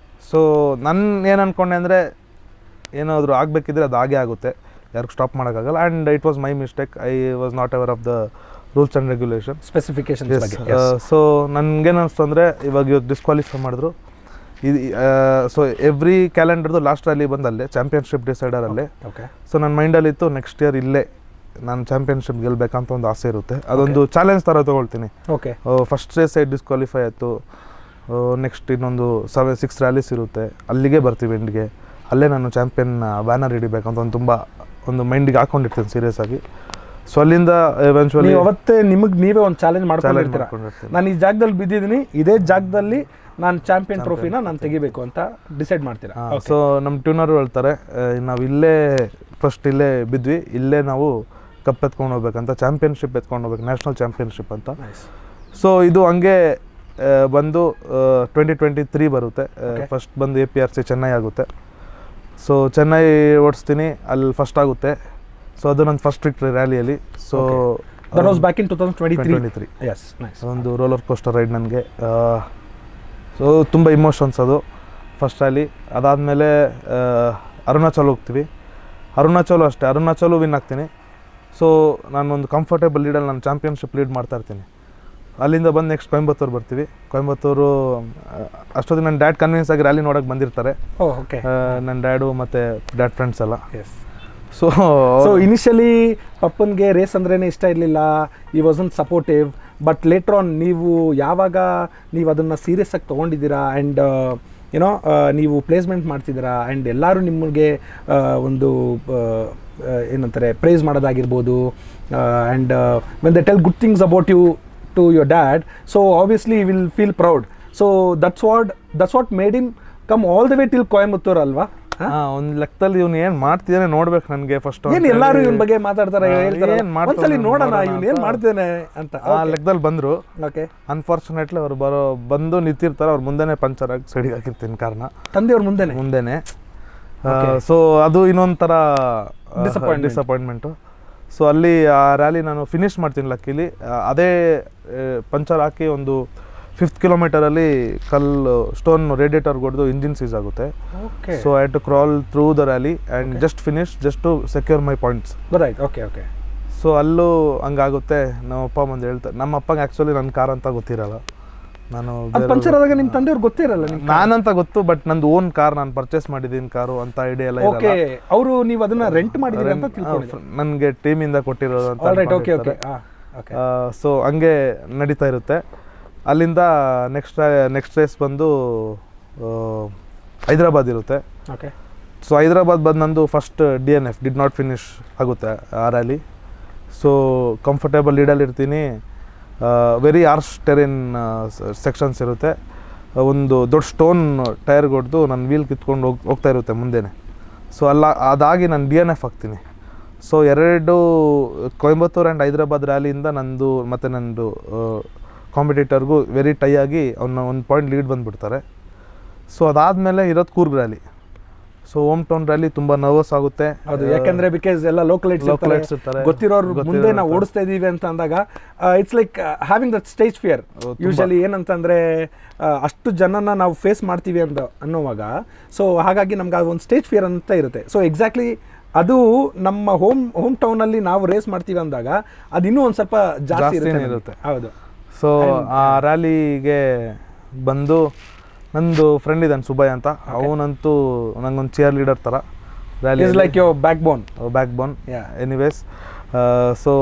ಸೊ ನಾನು ಏನು ಅಂದ್ಕೊಂಡೆ ಅಂದರೆ, ಏನಾದರೂ ಆಗಬೇಕಿದ್ರೆ ಅದು ಆಗೇ ಆಗುತ್ತೆ, ಯಾರಿಗೂ ಸ್ಟಾಪ್ ಮಾಡೋಕ್ಕಾಗಲ್ಲ. And it was my mistake. I was not aware of the rules and regulation, specifications ಬಗ್ಗೆ. ಸೊ ನನಗೇನು ಅನಿಸ್ತು ಅಂದರೆ, ಇವಾಗ ಇವತ್ತು ಡಿಸ್ಕ್ವಾಲಿಫೈ ಮಾಡಿದ್ರು. ಇದು ಸೊ ಎವ್ರಿ ಕ್ಯಾಲೆಂಡರ್ದು ಲಾಸ್ಟ್ ರ್ಯಾಲಿ ಬಂದಲ್ಲೇ ಚಾಂಪಿಯನ್ಶಿಪ್ ಡಿಸೈಡರಲ್ಲೇ. ಓಕೆ. ಸೊ ನನ್ನ ಮೈಂಡಲ್ಲಿತ್ತು ನೆಕ್ಸ್ಟ್ ಇಯರ್ ಇಲ್ಲೇ ನಾನು ಚಾಂಪಿಯನ್ಶಿಪ್ ಗೆಲ್ಲಬೇಕಂತ ಒಂದು ಆಸೆ ಇರುತ್ತೆ. ಅದೊಂದು ಚಾಲೆಂಜ್ ಥರ ತೊಗೊಳ್ತೀನಿ. ಓಕೆ. ಫಸ್ಟ್ ರೇಸ್ ಡಿಸ್ಕ್ವಾಲಿಫೈ ಆಯಿತು. ನೆಕ್ಸ್ಟ್ ಇನ್ನೊಂದು 6 ರ್ಯಾಲೀಸ್ ಇರುತ್ತೆ, ಅಲ್ಲಿಗೆ ಬರ್ತೀವಿ ಎಂಡ್ಗೆ. ಅಲ್ಲೇ ನಾನು ಚಾಂಪಿಯನ್ ಬ್ಯಾನರ್ ಹಿಡಿಬೇಕಂತ ಒಂದು ಮೈಂಡಿಗೆ ಹಾಕೊಂಡಿರ್ತೀನಿ ಸೀರಿಯಸ್ ಆಗಿ. ಸೊ ಅಲ್ಲಿಂದ ಎವೆನ್ಚುವಲಿ ಅವತ್ತೇ ನೀವೇ ಒಂದು ಚಾಲೆಂಜ್ ಮಾಡ್ಕೊಂಡಿರ್ತೀರ. ನಾನು ಈ ಜಾಗದಲ್ಲಿ ಬಿದ್ದಿದ್ದೀನಿ, ಇದೇ ಜಾಗದಲ್ಲಿ ನಾನು ಚಾಂಪಿಯನ್ ಟ್ರೋಫಿನ ನಾನು ತೆಗಿಬೇಕು ಅಂತ ಡಿಸೈಡ್ ಮಾಡ್ತೀರಾ? ಸೊ ನಮ್ಮ ಟ್ಯೂನರು ಹೇಳ್ತಾರೆ, ನಾವು ಇಲ್ಲೇ ಫಸ್ಟ್ ಇಲ್ಲೇ ಬಿದ್ವಿ, ಇಲ್ಲೇ ನಾವು ಕಪ್ ಎತ್ಕೊಂಡು ಹೋಗ್ಬೇಕಂತ, ಚಾಂಪಿಯನ್ಶಿಪ್ ಎತ್ಕೊಂಡು ಹೋಗ್ಬೇಕು, ನ್ಯಾಷನಲ್ ಚಾಂಪಿಯನ್ಶಿಪ್ ಅಂತ. ಸೊ ಇದು ಹಂಗೆ ಬಂದು 2023 ಬರುತ್ತೆ. ಫಸ್ಟ್ ಬಂದು APRC ಚೆನ್ನೈ ಆಗುತ್ತೆ. ಸೊ ಚೆನ್ನೈ ಓಡಿಸ್ತೀನಿ, ಅಲ್ಲಿ ಫಸ್ಟ್ ಆಗುತ್ತೆ. ಸೊ ಅದು ನನ್ನ ಫಸ್ಟ್ ವಿಕ್ಟ್ರಿ ರ್ಯಾಲಿಯಲ್ಲಿ. So that was back in 2023. Yes, nice. ಒಂದು ರೋಲರ್ ಕೋಸ್ಟರ್ ರೈಡ್ ನನಗೆ. ಸೊ ತುಂಬ ಇಮೋಷನ್ಸ್ ಅದು ಫಸ್ಟ್ ರ್ಯಾಲಿ. ಅದಾದಮೇಲೆ ಅರುಣಾಚಲ್ ಹೋಗ್ತೀವಿ. ಅರುಣಾಚಲು ಅಷ್ಟೇ, ಅರುಣಾಚಲು ವಿನ್ ಆಗ್ತೀನಿ. ಸೊ ನಾನೊಂದು ಕಂಫರ್ಟೇಬಲ್ ಲೀಡಲ್ಲಿ ನಾನು ಚಾಂಪಿಯನ್ಶಿಪ್ ಲೀಡ್ ಮಾಡ್ತಾಯಿರ್ತೀನಿ. ಅಲ್ಲಿಂದ ಬಂದು ನೆಕ್ಸ್ಟ್ ಕೊಯಂಬತ್ತೂರು ಬರ್ತೀವಿ. ಕೊಯಂಬತ್ತೂರು ಅಷ್ಟೊತ್ತಿಗೆ ನನ್ನ ಡ್ಯಾಡ್ ಕನ್ವಿನ್ಸ್ ಆಗಿ ರ್ಯಾಲಿ ನೋಡೋಕೆ ಬಂದಿರ್ತಾರೆ. ಓಕೆ. ನನ್ನ ಡ್ಯಾಡು ಮತ್ತು ಡ್ಯಾಡ್ ಫ್ರೆಂಡ್ಸ್ ಎಲ್ಲ. ಎಸ್. ಸೊ ಇನಿಷಿಯಲಿ ಪಪ್ಪನ್ಗೆ ರೇಸ್ ಅಂದ್ರೇ ಇಷ್ಟ ಇರಲಿಲ್ಲ, ಈ wasn't supportive. But later on ನೀವು ಯಾವಾಗ ನೀವು ಅದನ್ನು ಸೀರಿಯಸ್ ಆಗಿ ತೊಗೊಂಡಿದ್ದೀರಾ ಆ್ಯಂಡ್ ಏನೋ ನೀವು ಪ್ಲೇಸ್ಮೆಂಟ್ ಮಾಡ್ತಿದ್ದೀರಾ ಆ್ಯಂಡ್ ಎಲ್ಲರೂ ನಿಮಗೆ ಒಂದು ಏನಂತಾರೆ ಪ್ರೇಸ್ ಮಾಡೋದಾಗಿರ್ಬೋದು. And when they tell good things about you to your dad, so obviously you will feel proud. So that's what made him come all the way till Coimbatore ಅಲ್ವಾ? ಒಂದು ಲೆಕ್ಕದಲ್ಲಿ ಇವನು ಏನು ಮಾಡ್ತಿದ್ದಾನೆ ನೋಡ್ಬೇಕು ನನಗೆ ಫಸ್ಟ್. ಏನು ಎಲ್ಲರೂ ಇವನ ಬಗ್ಗೆ ಮಾತಾಡ್ತಾರೆ, ಹೇಳ್ತಾರೆ ಒಂದ್ಸಲಿ ನೋಡೋಣ ಇವನು ಏನು ಮಾಡ್ತಿದ್ದಾನೆ ಅಂತ. ಆ ಲೆಕ್ಕದಲ್ಲಿ ಬಂದರು. ಓಕೆ. ಅನ್ಫಾರ್ಚುನೇಟ್ಲಿ ಅವ್ರು ಬಂದು ನಿಂತಿರ್ತಾರೆ, ಅವ್ರ ಮುಂದೆನೇ ಪಂಚರ್ ಆಗಿ ಸೈಡಿಗೆ ಹಾಕಿರ್ತೀನಿ ಕಾರ್ನ, ತಂದೆಯವ್ರ ಮುಂದೆನೆ. ಸೊ ಅದು ಇನ್ನೊಂಥರ ಡಿಸಪಾಯಿಂಟ್ಮೆಂಟು. ಸೊ ಅಲ್ಲಿ ಆ ರ್ಯಾಲಿ ನಾನು ಫಿನಿಶ್ ಮಾಡ್ತೀನಿ ಲಕ್ಕಿಲಿ. ಅದೇ ಪಂಚರ್ ಹಾಕಿ ಒಂದು 5th ಕಿಲೋಮೀಟರಲ್ಲಿ ಸ್ಟೋನ್ ರೇಡಿಯೇಟರ್ ಹೊಡೆದು ಇಂಜಿನ್ ಸೀಸ್ ಆಗುತ್ತೆ. So I had to crawl through the rally and just finish, just to secure my points. Right. Okay. So ಅಲ್ಲೂ ಹಂಗಾಗುತ್ತೆ. ನಮ್ಮ ಅಪ್ಪ ಬಂದು ಹೇಳ್ತಾರೆ, ನಮ್ಮ ಅಪ್ಪಗೆ ಆ್ಯಕ್ಚುಲಿ ನನ್ನ ಕಾರ್ ಅಂತ ಗೊತ್ತಿರಲ್ಲ. ನಾನು ಪಂಚರ್ ಆದಾಗ ನಿಮ್ಮ ತಂದೆಯವ್ರು ಗೊತ್ತಿರಲ್ಲ? ನಾನಂತ ಗೊತ್ತು, ಬಟ್ ನಂದು ಓನ್ ಕಾರ್, ನಾನು ಪರ್ಚೇಸ್ ಮಾಡಿದ್ದೀನಿ ಕಾರು ಅಂತ ಐಡಿಯಾ ಎಲ್ಲ. ಓಕೆ. ಅವರು ನೀವು ಅದನ್ನ ರೆಂಟ್ ಮಾಡಿದ್ದೀರಿ ಅಂತ ತಿಳ್ಕೊಂಡಿದ್ದಾರೆ, ನನಗೆ ಟೀಮಿಂದ ಕೊಟ್ಟಿರೋದು ಅಂತ. ರೈಟ್. ಓಕೆ. ಸೊ ಹಂಗೆ ನಡೀತಾ ಇರುತ್ತೆ. ಅಲ್ಲಿಂದ ನೆಕ್ಸ್ಟ್ ರೇಸ್ ಬಂದು ಹೈದ್ರಾಬಾದ್ ಇರುತ್ತೆ. ಓಕೆ. ಸೊ ಹೈದ್ರಾಬಾದ್ ಬಂದು ನಂದು first DNF did not finish ಆಗುತ್ತೆ ಆ ರ್ಯಾಲಿ. ಸೊ ಕಂಫರ್ಟೇಬಲ್ ಲೀಡಲ್ಲಿ ಇರ್ತೀನಿ. ವೆರಿ ಆರ್ಶ್ ಟೆರೇನ್ ಸೆಕ್ಷನ್ಸ್ ಇರುತ್ತೆ. ಒಂದು ದೊಡ್ಡ ಸ್ಟೋನ್ ಟೈರ್ ಹೊಡೆದು ನನ್ನ ವೀಲ್ ಕಿತ್ಕೊಂಡು ಹೋಗ್ತಾ ಇರುತ್ತೆ ಮುಂದೆನೇ. ಸೊ ಅದಾಗಿ ನಾನು DNF ಆಗ್ತೀನಿ. ಸೊ 2 ಕೊಯಂಬತ್ತೂರು ಆ್ಯಂಡ್ ಹೈದ್ರಾಬಾದ್ ರ್ಯಾಲಿಯಿಂದ ನಂದು ಮತ್ತು ನಂದು ಕಾಂಪಿಟೇಟರ್ಗೂ ವೆರಿ ಟೈ ಆಗಿ ಅವನ್ನ 1 ಪಾಯಿಂಟ್ ಲೀಡ್ ಬಂದುಬಿಡ್ತಾರೆ. ಸೊ ಅದಾದಮೇಲೆ ಇರೋದು Coorg rally. So home town rally ತುಂಬ ನರ್ವಸ್ ಆಗುತ್ತೆ. ಅದು ಯಾಕಂದರೆ ಬಿಕಾಸ್ ಎಲ್ಲ ಲೋಕಲೈಟ್ಸ್ ಇರ್ತಾರೆ, ಗೊತ್ತಿರೋರು ಮುಂದೆ ನಾವು ಓಡಿಸ್ತಾ ಇದ್ದೀವಿ ಅಂತ ಅಂದಾಗ it's like having that stage fear. Usually ಏನಂತಂದರೆ ಅಷ್ಟು ಜನನ ನಾವು ಫೇಸ್ ಮಾಡ್ತೀವಿ ಅನ್ನೋವಾಗ, ಸೊ ಹಾಗಾಗಿ ನಮ್ಗೆ ಅದು ಒಂದು ಸ್ಟೇಜ್ ಫಿಯರ್ ಅಂತ ಇರುತ್ತೆ. ಸೊ ಎಕ್ಸಾಕ್ಟ್ಲಿ ಅದು ನಮ್ಮ ಹೋಮ್ ಟೌನಲ್ಲಿ ನಾವು ರೇಸ್ ಮಾಡ್ತೀವಿ ಅಂದಾಗ ಅದು ಇನ್ನೂ ಒಂದು ಸ್ವಲ್ಪ ಜಾಸ್ತಿ ಇರುತ್ತೆ. ಹೌದು. ಸೊ ಆ ರ್ಯಾಲಿಗೆ ಬಂದು ನಂದು ಫ್ರೆಂಡ್ ಇದ್ದಾನೆ ಸುಬಯ್ ಅಂತ, ಅವನಂತೂ ನಂಗೊಂದು ಚೇರ್ ಲೀಡರ್ ಥರ. Rally like your back bone. Anyways, so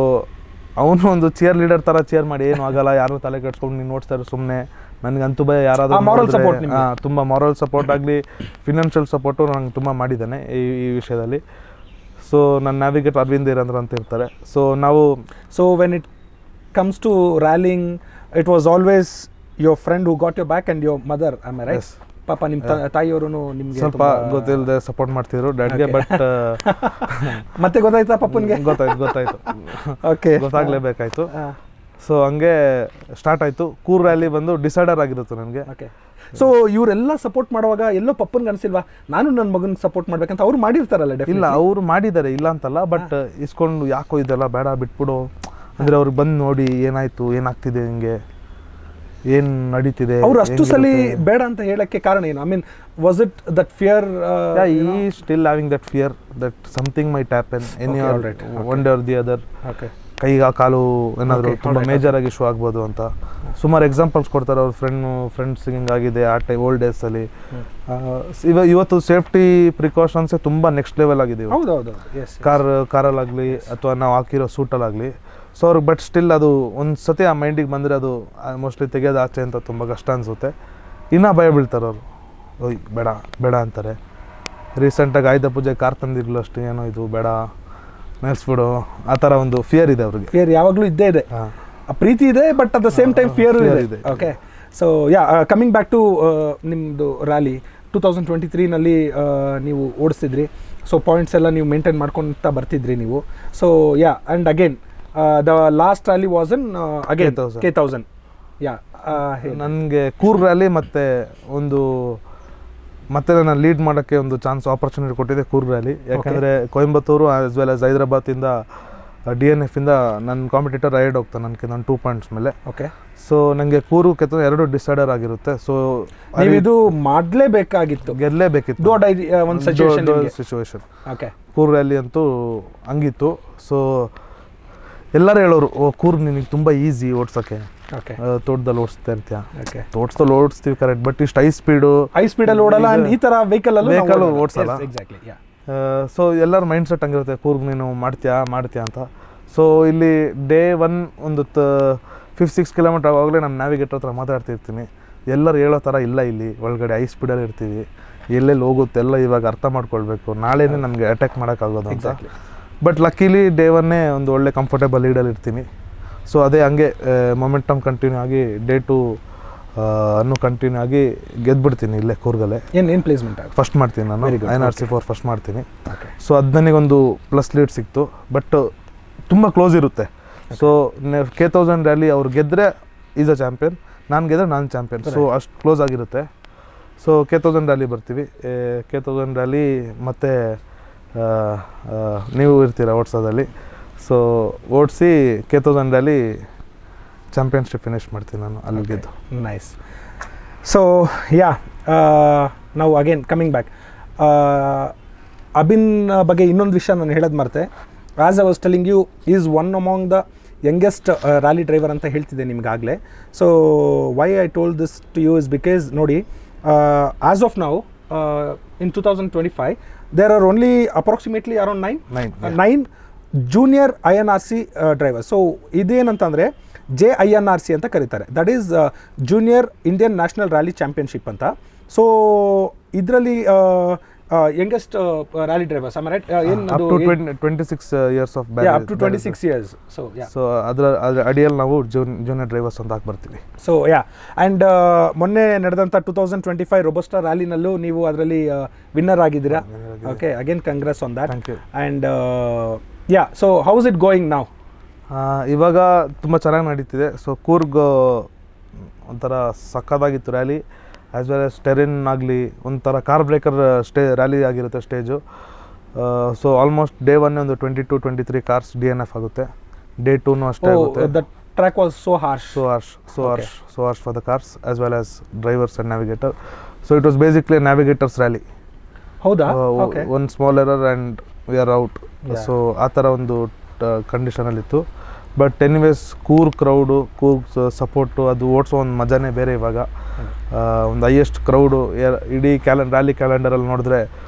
ಅವನು ಒಂದು ಚೇರ್ ಲೀಡರ್ ಥರ ಚೇರ್ ಮಾಡಿ ಏನು ಆಗಲ್ಲ, ಯಾರು ತಲೆ ಕೆಡ್ಸ್ಕೊಂಡು ನೀನು ನೋಡ್ತಾರೆ ಸುಮ್ಮನೆ. ನನಗಂತೂ ಭಯ ಯಾರಾದರೂ ತುಂಬ ಮಾರಲ್ ಸಪೋರ್ಟ್ ಆಗಲಿ, ಫಿನಾನ್ಷಿಯಲ್ ಸಪೋರ್ಟು ನಂಗೆ ತುಂಬ ಮಾಡಿದ್ದಾನೆ ಈ ವಿಷಯದಲ್ಲಿ. ಸೊ ನನ್ನ ನ್ಯಾವಿಗೇಟ್ ಅರವಿಂದ್ ಇರಂದ್ರ ಅಂತ ಇರ್ತಾರೆ. ಸೊ ನಾವು when it comes to rallying, it was always your friend who got your back and your mother, am I right? ಪಾಪ ನಿಮ್ಮ ತಾಯಿಯವರು ನಿಮ್ಗೆ ಸ್ವಲ್ಪ ಗೊತ್ತಿಲ್ಲದೆ ಸಪೋರ್ಟ್ ಮಾಡ್ತಿದ್ರು ಡ್ಯಾಡ್ಗೆ, ಬಟ್ ಮತ್ತೆ ಗೊತ್ತಾಯ್ತಾ ಪಪ್ಪನ್ಗೆ? ಗೊತ್ತಾಯ್ತು ಓಕೆ, ಗೊತ್ತಾಗ್ಲೇಬೇಕಾಯ್ತು. ಸೊ ಹಂಗೆ ಸ್ಟಾರ್ಟ್ ಆಯಿತು. ಕೂರ್ ರ್ಯಾಲಿ ಬಂದು ಡಿಸೈಡರ್ ಆಗಿರುತ್ತೆ ನನಗೆ. ಓಕೆ, ಸೊ ಇವರೆಲ್ಲ ಸಪೋರ್ಟ್ ಮಾಡುವಾಗ ಎಲ್ಲೋ ಪಪ್ಪನ್ಗೆ ಅನಿಸಿಲ್ವಾ ನಾನು ನನ್ನ ಮಗನ ಸಪೋರ್ಟ್ ಮಾಡ್ಬೇಕಂತ? ಅವ್ರು ಮಾಡಿರ್ತಾರಲ್ಲ. ಇಲ್ಲ, ಅವರು ಮಾಡಿದ್ದಾರೆ, ಇಲ್ಲ ಅಂತಲ್ಲ, ಬಟ್ ಇಸ್ಕೊಂಡು ಯಾಕೋ ಇದೆಲ್ಲ ಬೇಡ ಬಿಟ್ಬಿಡು ಅಂದರೆ ಅವ್ರಿಗೆ ಬಂದು ನೋಡಿ ಏನಾಯ್ತು, ಏನಾಗ್ತಿದೆ, ಹಿಂಗೆ ಏನು ನಡೀತಿದೆ. ಅವ್ರು ಅಷ್ಟು ಸಲ ಬೇಡ ಅಂತ ಹೇಳಕ್ಕೆ ಕಾರಣ ಏನು? I mean was it that fear? ಈ still having that fear that something might happen any one day or the other. Okay, ಕೈಗ ಕಾಲು ಏನಾದರೂ ತುಂಬ ಮೇಜರ್ ಆಗಿ ಇಶ್ಯೂ ಆಗ್ಬೋದು ಅಂತ ಸುಮಾರು ಎಕ್ಸಾಂಪಲ್ಸ್ ಕೊಡ್ತಾರೆ. ಅವ್ರ ಫ್ರೆಂಡ್ಸ್ ಹಿಂಗಾಗಿದೆ ಆ ಓಲ್ಡ್ ಡೇಸಲ್ಲಿ. ಇವತ್ತು ಸೇಫ್ಟಿ ಪ್ರಿಕಾಷನ್ಸೇ ತುಂಬ ನೆಕ್ಸ್ಟ್ ಲೆವೆಲ್ ಆಗಿದೆ. ಹೌದೌದು, ಕಾರಲ್ಲಾಗಲಿ ಅಥವಾ ನಾವು ಹಾಕಿರೋ ಸೂಟಲ್ಲಾಗಲಿ. ಸೊ ಅವ್ರಿಗೆ ಬಟ್ ಸ್ಟಿಲ್ ಅದು ಒಂದು ಸತಿ ಆ ಮೈಂಡಿಗೆ ಬಂದರೆ ಅದು ಮೋಸ್ಟ್ಲಿ ತೆಗೆಯೋದು ಆಚೆ ಅಂತ ತುಂಬ ಕಷ್ಟ ಅನಿಸುತ್ತೆ. ಇನ್ನೂ ಭಯ ಬೀಳ್ತಾರೆ ಅವರು, ಓಯ್ ಬೇಡ ಬೇಡ ಅಂತಾರೆ. ರೀಸೆಂಟಾಗಿ ಆಯುಧ ಪೂಜೆ ಕಾರ್ ತಂದಿರ್ಲು ಅಷ್ಟು, ಏನೋ ಇದು ಬೇಡ ನಿಲ್ಲಿಸ್ಬಿಡು, ಆ ಥರ ಒಂದು ಫಿಯರ್ ಇದೆ ಅವ್ರಿಗೆ. ಫಿಯರ್ ಯಾವಾಗಲೂ ಇದ್ದೇ ಇದೆ. ಪ್ರೀತಿ ಇದೆ, but at the same time fear ಇದೆ. Okay, so coming back to ನಿಮ್ಮದು ರ್ಯಾಲಿ 2023ನಲ್ಲಿ ನೀವು ಓಡಿಸ್ತಿದ್ರಿ. ಸೊ ಪಾಯಿಂಟ್ಸ್ ಎಲ್ಲ ನೀವು ಮೇಂಟೈನ್ ಮಾಡ್ಕೊತಾ ಬರ್ತಿದ್ರಿ ನೀವು. So and again the last rally was in again K1000. ನನಗೆ ಕೂರ್ ರ್ಯಾಲಿ ಮತ್ತೆ ನನ್ನ ಲೀಡ್ ಮಾಡೋಕ್ಕೆ ಒಂದು ಚಾನ್ಸ್ ಆಪರ್ಚುನಿಟಿ ಕೊಟ್ಟಿದೆ ಕೂರ್ ರ್ಯಾಲಿ. ಯಾಕಂದರೆ ಕೊಯಂಬತ್ತೂರು ಆಸ್ ವೆಲ್ ಆಸ್ ಹೈದರಾಬಾದಿಂದ DNF ಇಂದ ನನ್ನ ಕಾಂಪಿಟೇಟರ್ ರೈಡ್ ಹೋಗ್ತಾನೆ ನನಗೆ 2 ಪಾಯಿಂಟ್ಸ್ ಮೇಲೆ. ಓಕೆ, ಸೊ ನನಗೆ ಕೂರು ಕೆತ್ತ ಎರಡು ಡಿಸೈಡರ್ ಆಗಿರುತ್ತೆ. ಸೊ ನೀವು ಇದು ಮಾಡಲೇಬೇಕಾಗಿತ್ತು, ಗೆಲ್ಲಲೇಬೇಕಿತ್ತು, ಒಂದು ಸಿಚುವೇಶನ್. ಓಕೆ, ಕೂರ್ ರ್ಯಾಲಿ ಅಂತೂ ಹಂಗಿತ್ತು. ಸೊ ಎಲ್ಲರೂ ಹೇಳೋರು, ಓ ಕೂರ್ ನಿನಗೆ ತುಂಬ ಈಸಿ ಓಡ್ಸೋಕ್ಕೆ, ತೋಟದಲ್ಲಿ ಓಡಿಸ್ತಾ ಇರ್ತೀಯ. ತೋಟದಲ್ಲಿ ಓಡಿಸ್ತೀವಿ ಕರೆಕ್ಟ್, ಬಟ್ ಇಷ್ಟು ಹೈ ಸ್ಪೀಡಲ್ಲಿ ಓಡಲ್ಲ, ಈ ಥರ ವೆಹಿಕಲ್ ಓಡಿಸಲ್ಲ. ಸೊ ಎಲ್ಲರ ಮೈಂಡ್ ಸೆಟ್ ಹಂಗಿರುತ್ತೆ, ಕೂರ್ಗ್ ನೀನು ಮಾಡ್ತೀಯಾ ಅಂತ. ಸೊ ಇಲ್ಲಿ ಡೇ 1 ಒಂದು 5-6 ಕಿಲೋಮೀಟರ್ ಆವಾಗಲೇ ನಮ್ಮ ನ್ಯಾವಿಗೇಟರ್ ಹತ್ರ ಮಾತಾಡ್ತಿರ್ತೀನಿ. ಎಲ್ಲರೂ ಹೇಳೋ ಥರ ಇಲ್ಲ, ಇಲ್ಲಿ ಒಳಗಡೆ ಹೈ ಸ್ಪೀಡಲ್ಲಿ ಇರ್ತೀವಿ, ಎಲ್ಲೆಲ್ಲಿ ಹೋಗುತ್ತೆ ಎಲ್ಲ ಇವಾಗ ಅರ್ಥ ಮಾಡ್ಕೊಳ್ಬೇಕು, ನಾಳೆನೇ ನಮಗೆ ಅಟ್ಯಾಕ್ ಮಾಡೋಕ್ಕಾಗೋದು ಅಂತ. ಬಟ್ ಲಕ್ಕಿಲಿ ಡೇ 1 ಒಂದು ಒಳ್ಳೆ ಕಂಫರ್ಟೇಬಲ್ ಲೀಡಲ್ಲಿ ಇರ್ತೀನಿ. ಸೊ ಅದೇ ಹಂಗೆ ಮೊಮೆಂಟಮ್ ಕಂಟಿನ್ಯೂ ಆಗಿ ಡೇ 2 ಅನ್ನು ಕಂಟಿನ್ಯೂ ಆಗಿ ಗೆದ್ಬಿಡ್ತೀನಿ ಇಲ್ಲೇ ಕೂರ್ಗಲ್ಲೇ. ಏನು ಪ್ಲೇಸ್ಮೆಂಟ್ ಫಸ್ಟ್ ಮಾಡ್ತೀನಿ ನಾನು, INRC4 ಫಸ್ಟ್ ಮಾಡ್ತೀನಿ. ಸೊ ಅದು ನನಗೊಂದು ಪ್ಲಸ್ ಲೀಡ್ ಸಿಕ್ತು, ಬಟ್ ತುಂಬ ಕ್ಲೋಸ್ ಇರುತ್ತೆ. ಸೊ K1000 ರ್ಯಾಲಿ ಅವ್ರು ಗೆದ್ದರೆ ಈಸ್ ಅ ಚಾಂಪಿಯನ್, ನಾನು ಗೆದ್ದರೆ ನಾನು ಚಾಂಪಿಯನ್. ಸೊ ಅಷ್ಟು ಕ್ಲೋಸ್ ಆಗಿರುತ್ತೆ. ಸೊ K1000 ರ್ಯಾಲಿ ಬರ್ತೀವಿ. K1000 ರ್ಯಾಲಿ ಮತ್ತು ನೀವು ಇರ್ತೀರ ಓಡಿಸೋದಲ್ಲಿ. ಸೊ ಓಡಿಸಿ K1000 ರ್ಯಾಲಿ ಚಾಂಪಿಯನ್ಶಿಪ್ ಫಿನಿಷ್ ಮಾಡ್ತೀನಿ ನಾನು ಅಲ್ಲಿ ಗೆದ್ದು. ನೈಸ್. ಸೊ ನಾವು ಅಗೇನ್ ಕಮಿಂಗ್ ಬ್ಯಾಕ್, ಅಬಿನ್ ಬಗ್ಗೆ ಇನ್ನೊಂದು ವಿಷಯ ನಾನು ಹೇಳೋದು ಮರ್ತೆ. As I was telling you, is one among the youngest rally driver ಅಂತ ಹೇಳ್ತಿದ್ದೆ ನಿಮಗಾಗಲೇ. So why I told this to you is because ನೋಡಿ, as of now in 2025 there are only approximately around 9 junior INRC drivers. So ಇದೇನಂತಂದರೆ JINRC ಅಂತ ಕರೀತಾರೆ, that is junior Indian national rally championship ಅಂತ. So ಇದರಲ್ಲಿ youngest rally drivers am right, up to 26 years of back, up to 26 years. So ಅದರ ಅಡಿಯಲ್ಲಿ ನಾವು junior drivers ಅಂತ ಬರ್ತೀವಿ. ಸೊ ಆ್ಯಂಡ್ ಮೊನ್ನೆ ನಡೆದಂಥ 2025 ರೊಬಸ್ಟಾ ರ್ಯಾಲಿನಲ್ಲೂ ನೀವು ಅದರಲ್ಲಿ ವಿನ್ನರ್ ಆಗಿದ್ದೀರಾ. Okay, again congrats on that. And so how is it going now? ಇವಾಗ ತುಂಬ ಚೆನ್ನಾಗಿ ನಡೀತಿದೆ. ಸೊ ಕೂರ್ಗ್ ಒಂಥರ ಸಕ್ಕದಾಗಿತ್ತು rally, as well as terrain ಆಗಲಿ ಒಂಥರ ಕಾರ್ ಬ್ರೇಕರ್ ರ್ಯಾಲಿ ಆಗಿರುತ್ತೆ ಸ್ಟೇಜು. ಸೊ ಆಲ್ಮೋಸ್ಟ್ ಡೇ 1 ಒಂದು 22-23 ಕಾರ್ಸ್ DNF ಆಗುತ್ತೆ. ಡೇ 2 ಅಷ್ಟೇ ಆಗುತ್ತೆ. The track was so harsh for the cars as well as drivers and navigator. So it was basically a navigators rally. ಹೌದಾ? One small error and we are out. So ಆ ಥರ ಒಂದು ಕಂಡೀಷನಲ್ಲಿತ್ತು. But anyways ಕೂರ್ crowd, ಕೂರ್ support, ಅದು ಓಡಿಸೋ ಒಂದು ಮಜಾನೇ ಬೇರೆ. ಇವಾಗ ಒಂದು highest crowd ಇಡೀ ರ್ಯಾಲಿ ಕ್ಯಾಲೆಂಡರಲ್ಲಿ ನೋಡಿದ್ರೆ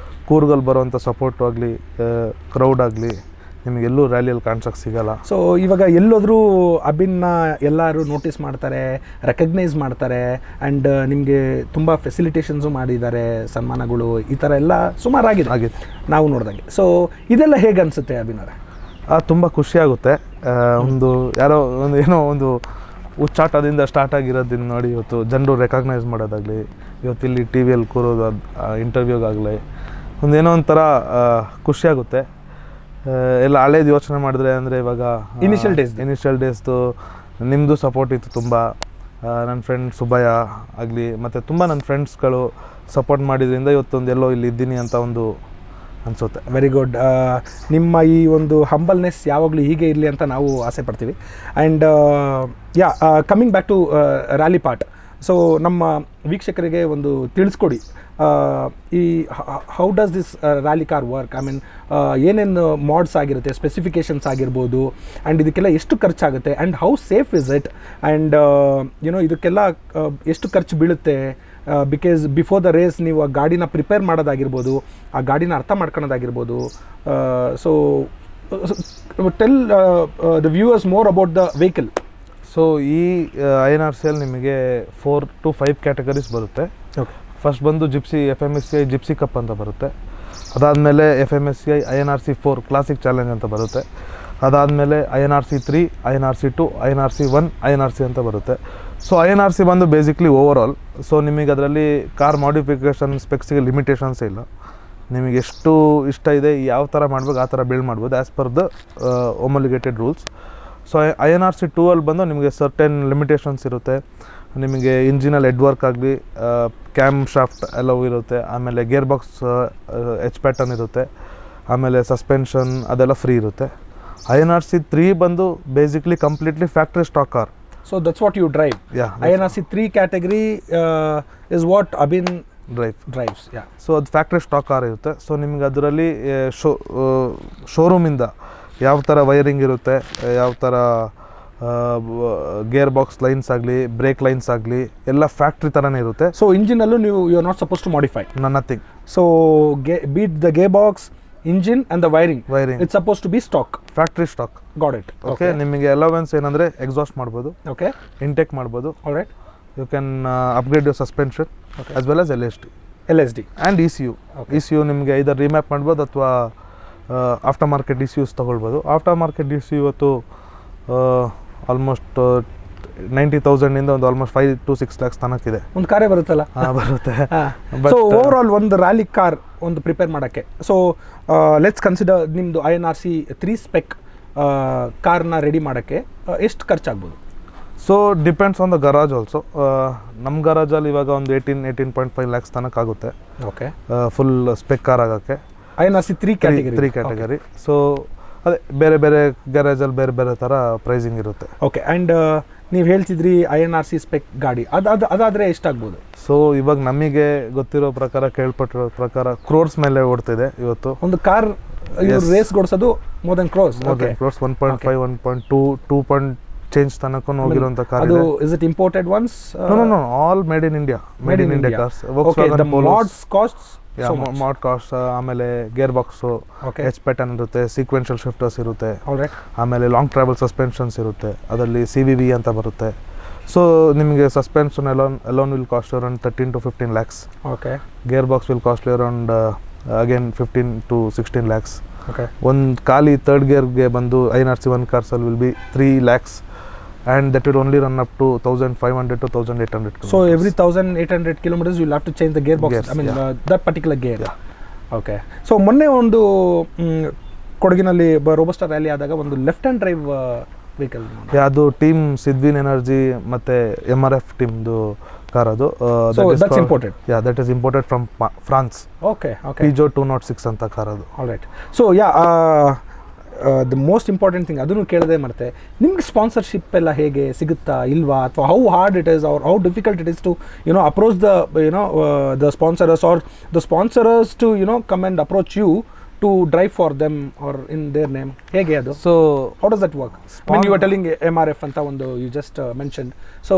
ಕೂರ್ಗಲ್ಲಿ ಬರುವಂಥ ಸಪೋರ್ಟು ಆಗಲಿ, ಕ್ರೌಡ್ ಆಗಲಿ ನಿಮಗೆಲ್ಲೂ ರ್ಯಾಲಿಯಲ್ಲಿ ಕಾಣ್ಸೋಕ್ಕೆ ಸಿಗೋಲ್ಲ. ಸೊ ಇವಾಗ ಎಲ್ಲೋದ್ರೂ ಅಬಿನ್ನ ಎಲ್ಲರೂ ನೋಟಿಸ್ ಮಾಡ್ತಾರೆ, ರೆಕಗ್ನೈಸ್ ಮಾಡ್ತಾರೆ, ಆ್ಯಂಡ್ ನಿಮಗೆ ತುಂಬ ಫೆಸಿಲಿಟೇಷನ್ಸು ಮಾಡಿದ್ದಾರೆ, ಸನ್ಮಾನಗಳು ಈ ಥರ ಎಲ್ಲ ಸುಮಾರಾಗಿದೆ ನಾವು ನೋಡಿದಂಗೆ. ಸೊ ಇದೆಲ್ಲ ಹೇಗೆ ಅನಿಸುತ್ತೆ ಅಬಿನ್ ಅವರೇ? ತುಂಬ ಖುಷಿಯಾಗುತ್ತೆ. ಒಂದು ಯಾರೋ ಒಂದು ಏನೋ ಒಂದು ಹುಚ್ಚಾಟದಿಂದ ಸ್ಟಾರ್ಟ್ ಆಗಿರೋದನ್ನ ನೋಡಿ ಇವತ್ತು ಜನರು ರೆಕಗ್ನೈಸ್ ಮಾಡೋದಾಗಲಿ, ಇವತ್ತು ಇಲ್ಲಿ ಟಿ ವಿಯಲ್ಲಿ ಕೂರೋದು ಇಂಟರ್ವ್ಯೂಗಾಗಲಿ ಒಂದೇನೋ ಒಂಥರ ಖುಷಿಯಾಗುತ್ತೆ. ಎಲ್ಲ ಹಳೇದು ಯೋಚನೆ ಮಾಡಿದ್ರೆ ಅಂದರೆ ಇವಾಗ ಇನಿಷಿಯಲ್ ಡೇಸ್ದು ನಿಮ್ಮದು ಸಪೋರ್ಟ್ ಇತ್ತು ತುಂಬ. ನನ್ನ ಫ್ರೆಂಡ್ ಸುಬ್ಬಯ್ಯ ಆಗಲಿ ಮತ್ತು ತುಂಬ ನನ್ನ ಫ್ರೆಂಡ್ಸ್ಗಳು ಸಪೋರ್ಟ್ ಮಾಡಿದ್ರಿಂದ ಇವತ್ತೊಂದು ಎಲ್ಲೋ ಇಲ್ಲಿ ಇದ್ದೀನಿ ಅಂತ ಒಂದು ಅನಿಸುತ್ತೆ. Very good. ನಿಮ್ಮ ಈ ಒಂದು ಹಂಬಲ್ನೆಸ್ ಯಾವಾಗಲೂ ಹೀಗೆ ಇರಲಿ ಅಂತ ನಾವು ಆಸೆ ಪಡ್ತೀವಿ. And coming back to rally part, so ನಮ್ಮ ವೀಕ್ಷಕರಿಗೆ ಒಂದು ತಿಳಿಸ್ಕೊಡಿ, ಈ how does this rally car work? I mean ಏನೇನು ಮಾಡ್ಸ್ ಆಗಿರುತ್ತೆ, ಸ್ಪೆಸಿಫಿಕೇಷನ್ಸ್ ಆಗಿರ್ಬೋದು, ಆ್ಯಂಡ್ ಇದಕ್ಕೆಲ್ಲ ಎಷ್ಟು ಖರ್ಚಾಗುತ್ತೆ, and how safe is it, and ಇದಕ್ಕೆಲ್ಲ ಎಷ್ಟು ಖರ್ಚು ಬೀಳುತ್ತೆ? ಬಿಕಾಸ್ ಬಿಫೋರ್ ದ ರೇಸ್ ನೀವು ಆ ಗಾಡಿನ ಪ್ರಿಪೇರ್ ಮಾಡೋದಾಗಿರ್ಬೋದು, ಆ ಗಾಡಿನ ಅರ್ಥ ಮಾಡ್ಕೊಳ್ಳೋದಾಗಿರ್ಬೋದು. So tell the viewers more about the vehicle. So ಈ INRCಯಲ್ಲಿ ನಿಮಗೆ 4 to 5 ಕ್ಯಾಟಗರೀಸ್ ಬರುತ್ತೆ. ಓಕೆ. ಫಸ್ಟ್ ಬಂದು ಜಿಪ್ಸಿ FMSCI ಜಿಪ್ಸಿ ಕಪ್ ಅಂತ ಬರುತ್ತೆ. ಅದಾದಮೇಲೆ FMSCI INRC 4 ಕ್ಲಾಸಿಕ್ ಚಾಲೆಂಜ್ ಅಂತ ಬರುತ್ತೆ. ಅದಾದಮೇಲೆ INRC 3, INRC 2, INRC 1, INRC ಅಂತ ಬರುತ್ತೆ. ಸೊ INRC ಬಂದು ಬೇಸಿಕ್ಲಿ ಓವರ್ ಆಲ್. ಸೊ ನಿಮಗೆ ಅದರಲ್ಲಿ ಕಾರ್ ಮಾಡಿಫಿಕೇಷನ್ ಸ್ಪೆಕ್ಸಿಗೆ ಲಿಮಿಟೇಷನ್ಸೇ ಇಲ್ಲ. ನಿಮಗೆ ಎಷ್ಟು ಇಷ್ಟ ಇದೆ, ಯಾವ ಥರ ಮಾಡ್ಬೇಕು ಆ ಥರ ಬಿಲ್ಡ್ ಮಾಡ್ಬೋದು as per the homologated rules. So INRC 2ಅಲ್ಲಿ ಬಂದು ನಿಮಗೆ ಸರ್ಟೆನ್ ಲಿಮಿಟೇಷನ್ಸ್ ಇರುತ್ತೆ. ನಿಮಗೆ ಇಂಜಿನಲ್ಲಿ ಹೆಡ್ ವರ್ಕ್ ಆಗಲಿ, ಕ್ಯಾಮ್ ಶಾಫ್ಟ್ ಎಲ್ಲವೂ ಇರುತ್ತೆ. ಆಮೇಲೆ ಗೇರ್ ಬಾಕ್ಸ್ H ಪ್ಯಾಟರ್ನ್ ಇರುತ್ತೆ. ಆಮೇಲೆ ಸಸ್ಪೆನ್ಷನ್ ಅದೆಲ್ಲ ಫ್ರೀ ಇರುತ್ತೆ. INRC 3 ಬಂದು basically completely factory stock car. So that's what you drive. Yeah. INRC 3 category is what Abhin drives. Yeah. So ಅದು ಫ್ಯಾಕ್ಟ್ರಿ ಸ್ಟಾಕ್ ಕಾರ್ ಇರುತ್ತೆ. ಸೊ ನಿಮ್ಗೆ ಅದರಲ್ಲಿ ಶೋರೂಮಿಂದ ಯಾವ ಥರ ವೈರಿಂಗ್ ಇರುತ್ತೆ, ಯಾವ ಥರ ಗೇರ್ ಬಾಕ್ಸ್ ಲೈನ್ಸ್ ಆಗಲಿ, ಬ್ರೇಕ್ ಲೈನ್ಸ್ ಆಗಲಿ ಎಲ್ಲ ಫ್ಯಾಕ್ಟ್ರಿ ಥರನೇ ಇರುತ್ತೆ. ಸೊ ಇಂಜಿನಲ್ಲೂ ನೀವು you are not suppose to modify nothing. So be it the gearbox, engine and the wiring it's suppose to be stock, factory stock. Got it. Okay. ನಿಮಗೆ allowance ಏನಂದರೆ exhaust ಮಾಡ್ಬೋದು, okay, intake ಮಾಡ್ಬೋದು. Alright. You can upgrade your suspension as well as LSD and ECU. ECU ನಿಮಗೆ ಇದರ remap ಮಾಡ್ಬೋದು ಅಥವಾ after market ECUಸ್ ತೊಗೊಳ್ಬೋದು. ಆಫ್ಟರ್ ಮಾರ್ಕೆಟ್ ECU ಇವತ್ತು ಆಲ್ಮೋಸ್ಟ್ 90,000ಇಂದ ಒಂದು ಆಲ್ಮೋಸ್ಟ್ 5 to 6 lakhs ತನಕಿದೆ. ಒಂದು ಕಾರೇ ಬರುತ್ತಲ್ಲ. ಬರುತ್ತೆ. ಸೊ ಓವರ್ ಆಲ್ ಒಂದು ರ್ಯಾಲಿ ಕಾರ್ ಒಂದು ಪ್ರಿಪೇರ್ ಮಾಡೋಕ್ಕೆ, ಸೊ ಲೆಟ್ಸ್ ಕನ್ಸಿಡರ್ ನಿಮ್ಮದು INRC 3 ಸ್ಪೆಕ್ ಕಾರ್ನ ರೆಡಿ ಮಾಡೋಕ್ಕೆ ಎಷ್ಟು ಖರ್ಚಾಗ್ಬೋದು? So depends on the garage also. ನಮ್ಮ ಗರಾಜಲ್ಲಿ ಇವಾಗ ಒಂದು 18.5 lakhs ತನಕ ಆಗುತ್ತೆ. ಓಕೆ. ಫುಲ್ ಸ್ಪೆಕ್ ಕಾರ್ ಆಗೋಕ್ಕೆ INRC 3 ಕ್ಯಾಟಗರಿ. ಸೊ ಅದೇ ಬೇರೆ ಬೇರೆ ಗ್ಯಾರೇಜಲ್ಲಿ ಬೇರೆ ಬೇರೆ ಥರ ಪ್ರೈಸಿಂಗ್ ಇರುತ್ತೆ. ಓಕೆ. ಆ್ಯಂಡ್ ನೀವು ಹೇಳ್ತಿದ್ರಿ INRC ಸ್ಪೆಕ್ ಗಾಡಿ ಅದಾದರೆ ಎಷ್ಟಾಗ್ಬೋದು? ಸೊ ಇವಾಗ ನಮಗೆ ಗೊತ್ತಿರೋ ಪ್ರಕಾರ, ಕೇಳ್ಪಟ್ಟಿರೋ ಪ್ರಕಾರ ಕ್ರೋರ್ಸ್ ಮೇಲೆ ಓಡ್ತಿದೆ ಇವತ್ತು ಒಂದು ಕಾರ್. ರೇಸ್ ಕೊಡ್ಸೋದು ಮೋರ್ ದೆನ್ ಕ್ರೋರ್ಸ್. 1.5, 1.2, 2 ಚೇಂಜ್ ತನಕ ಹೋಗಿರುವಂತ ಕಾರ್ ಇದೆ. Is it imported ones? No, all made in India. Made in India cars. Okay, the mods costs so much. Mod costs, ಆಮೇಲೆ ಗೇರ್ ಬಾಕ್ಸ್, H ಪ್ಯಾಟರ್ನ್ ಇರುತ್ತೆ, sequential shifters ಇರುತ್ತೆ, ಆಮೇಲೆ long travel suspensions ಇರುತ್ತೆ, ಅದರಲ್ಲಿ CVV ಅಂತ ಬರುತ್ತೆ. So ನಿಮಗೆ suspension alone will cost around 13 to 15 lakhs. Okay. Gear box will cost around again 15 to 16 lakhs. Okay. ಒಂದು ಖಾಲಿ ಥರ್ಡ್ ಗೇರ್ಗೆ ಬಂದು INRC 1 cars will be 3 lakhs. And that will only run up to 1,500 to 1,800 kilometers. So every 1,800 kilometers you'll have to change the gearbox. Gears, I mean that particular gear. Yeah. Okay. So ಮೊನ್ನೆ ಒಂದು ಕೊಡಗಿನಲ್ಲಿ robusta rally ಆದಾಗ ಒಂದು left hand drive vehicle, ಅದು team ಸಿದ್ವಿನ್ energy ಮತ್ತೆ MRF ಟೀಮ್ದು car ಅದು. So that's imported. Yeah, that is imported from France. Okay. Peugeot 206 ಅಂತ car ಅದು. All right. So the most important thing ಅದನ್ನು ಕೇಳದೆ ಮತ್ತೆ ನಿಮ್ಗೆ ಸ್ಪಾನ್ಸರ್ಶಿಪ್ ಎಲ್ಲ ಹೇಗೆ ಸಿಗುತ್ತಾ ಇಲ್ವಾ, ಅಥವಾ how hard it is or how difficult it is to approach the sponsorers or the sponsorers to come and approach you to drive for them or in their name? ಹೇಗೆ ಅದು? So how does that work? I mean you are telling MRF ಅಂತ ಒಂದು you just mention. So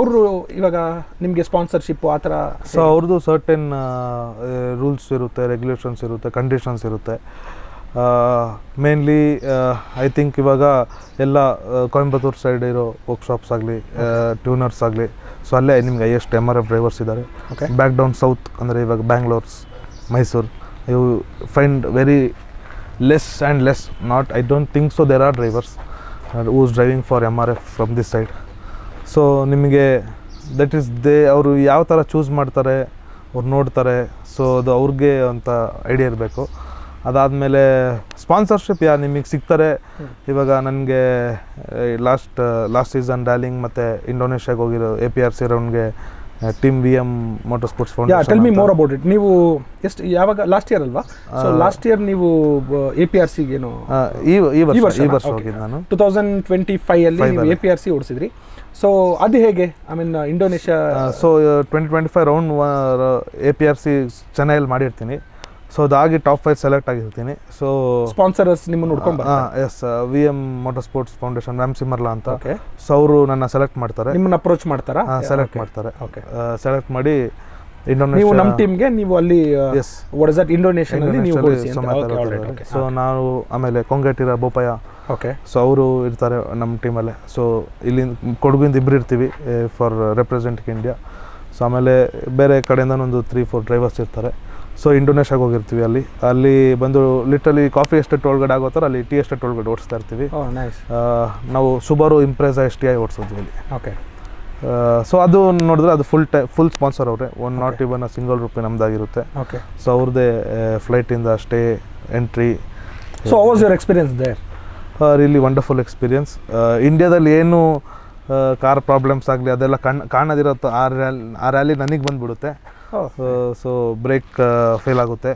ಅವರು ಇವಾಗ ನಿಮಗೆ sponsorship ಆ ಥರ? So ಅವ್ರದ್ದು ಸರ್ಟೆನ್ ರೂಲ್ಸ್ ಇರುತ್ತೆ, ರೆಗ್ಯುಲೇಷನ್ಸ್ ಇರುತ್ತೆ, ಕಂಡೀಷನ್ಸ್ ಇರುತ್ತೆ. ಮೇನ್ಲಿ ಐ ಥಿಂಕ್ ಇವಾಗ ಎಲ್ಲ ಕೊಯಂಬತ್ತೂರು ಸೈಡ್ ಇರೋ ವರ್ಕ್ಶಾಪ್ಸ್ ಆಗಲಿ, ಟ್ಯೂನರ್ಸ್ ಆಗಲಿ, ಸೊ ಅಲ್ಲೇ ನಿಮ್ಗೆ ಹೈಯೆಸ್ಟ್ MRF ಡ್ರೈವರ್ಸ್ ಇದ್ದಾರೆ. ಬ್ಯಾಕ್ ಡೌನ್ ಸೌತ್ ಅಂದರೆ ಇವಾಗ Bangalores, Mysore, you find very less and less, not I don't think so there are drivers who's driving for MRF from this side. So ನಿಮಗೆ that is ಅವರು ಯಾವ ಥರ choose ಮಾಡ್ತಾರೆ, ಅವ್ರು ನೋಡ್ತಾರೆ. ಸೊ ಅದು ಅವ್ರಿಗೆ ಅಂತ ಐಡಿಯಾ ಇರಬೇಕು. ಅದಾದಮೇಲೆ ಸ್ಪಾನ್ಸರ್ಶಿಪ್ ನಿಮಗೆ ಸಿಗ್ತಾರೆ. ಇವಾಗ ನನಗೆ ಲಾಸ್ಟ್ ಸೀಸನ್ ರ್ಯಾಲಿಂಗ್ ಮತ್ತು ಇಂಡೋನೇಷ್ಯಾಗೆ ಹೋಗಿರೋ APRC ರೌಂಡ್ಗೆ team VM motor sports foundation. Tell me more about it. ನೀವು ಎಷ್ಟು ಯಾವಾಗ ಲಾಸ್ಟ್ ಇಯರ್ ಅಲ್ವಾ? ಸೊ ಲಾಸ್ಟ್ ಇಯರ್ ನೀವು APRCಗೆ ಏನು ಈ ವರ್ಷ ಹೋಗಿದ್ದು ನಾನು 2025 ಅಲ್ಲಿ ನೀವು APRC ಓಡಿಸಿದ್ರಿ. ಸೊ ಅದು ಹೇಗೆ, I mean Indonesia? So 2025 round APRC ಚೆನ್ನೈಯಲ್ಲಿ ಮಾಡಿರ್ತೀನಿ. ಸೊ ಅದಾಗಿ ಟಾಪ್ 5 ಸೆಲೆಕ್ಟ್ ಆಗಿರ್ತೀನಿ. ಸೊ ಸ್ಪಾನ್ಸರ್ಸ್ ನಿಮ್ಮನ್ನು ನೋಡ್ಕೊಂಡು yes VM motor sports foundation Ram Simarla ಅಂತ. ಸೊ ಅವರು ನನ್ನ ಸೆಲೆಕ್ಟ್ ಮಾಡ್ತಾರೆ, ನಿಮ್ಮನ್ನ ಅಪ್ರೋಚ್ ಮಾಡ್ತಾರಾ? ಸೆಲೆಕ್ಟ್ ಮಾಡ್ತಾರೆ. ಸೆಲೆಕ್ಟ್ ಮಾಡಿ ನೀವು ನಮ್ಮ ಟೀಮ್ಗೆ ನೀವು ಅಲ್ಲಿ ವಾಟ್ ಇಸ್ ದಟ್ ಇಂಡೋನೇಷ್ಯಾದಲ್ಲಿ ನೀವು ಸೊ ನಾವು ಆಮೇಲೆ ಕೊಂಗಟಿರ ಬೋಪಯ್ಯ. ಸೊ ಅವರು ಇರ್ತಾರೆ ನಮ್ಮ ಟೀಮಲ್ಲೇ. ಸೊ ಇಲ್ಲಿ ಕೊಡಗಿಂದ ಇಬ್ಬರು ಇರ್ತೀವಿ ಫಾರ್ ರೆಪ್ರೆಸೆಂಟಿಂಗ್ ಇಂಡಿಯಾ. ಸೊ ಆಮೇಲೆ ಬೇರೆ ಕಡೆಯಿಂದ ಒಂದು 3-4 ಡ್ರೈವರ್ಸ್ ಇರ್ತಾರೆ. ಸೊ ಇಂಡೋನೇಷ್ಯಾಗೆ ಹೋಗಿರ್ತೀವಿ. ಅಲ್ಲಿ ಬಂದು ಲಿಟ್ರಲಿ ಕಾಫಿ ಎಸ್ಟೇಟ್ ಒಳಗಡೆ ಆಗೋ ಥರ ಅಲ್ಲಿ ಟೀ ಎಸ್ಟೇಟ್ ಒಳಗಡೆ ಓಡಿಸ್ತಾ ಇರ್ತೀವಿ. ನಾವು ಸುಬಾರು ಇಂಪ್ರೆಸಾ STI ಓಡಿಸೋದ್ವಿ ಅಲ್ಲಿ. ಸೊ ಅದು ನೋಡಿದ್ರೆ ಅದು ಫುಲ್ ಸ್ಪಾನ್ಸರ್ ಅವರೇ. ನಾಟ್ ಇವನ್ ಸಿಂಗಲ್ ರೂಪಿ ನಮ್ದಾಗಿರುತ್ತೆ. ಸೊ ಅವ್ರದ್ದೇ ಫ್ಲೈಟಿಂದ stay, entry. So how was your experience there? Really wonderful experience. ಇಂಡಿಯಾದಲ್ಲಿ ಏನು ಕಾರ್ ಪ್ರಾಬ್ಲಮ್ಸ್ ಆಗಲಿ ಅದೆಲ್ಲ ಕಾಣದಿರೋ ಆ ರ್ಯಾಲಿ ನನಗೆ ಬಂದುಬಿಡುತ್ತೆ. ಸೊ ಬ್ರೇಕ್ ಫೇಲ್ ಆಗುತ್ತೆ.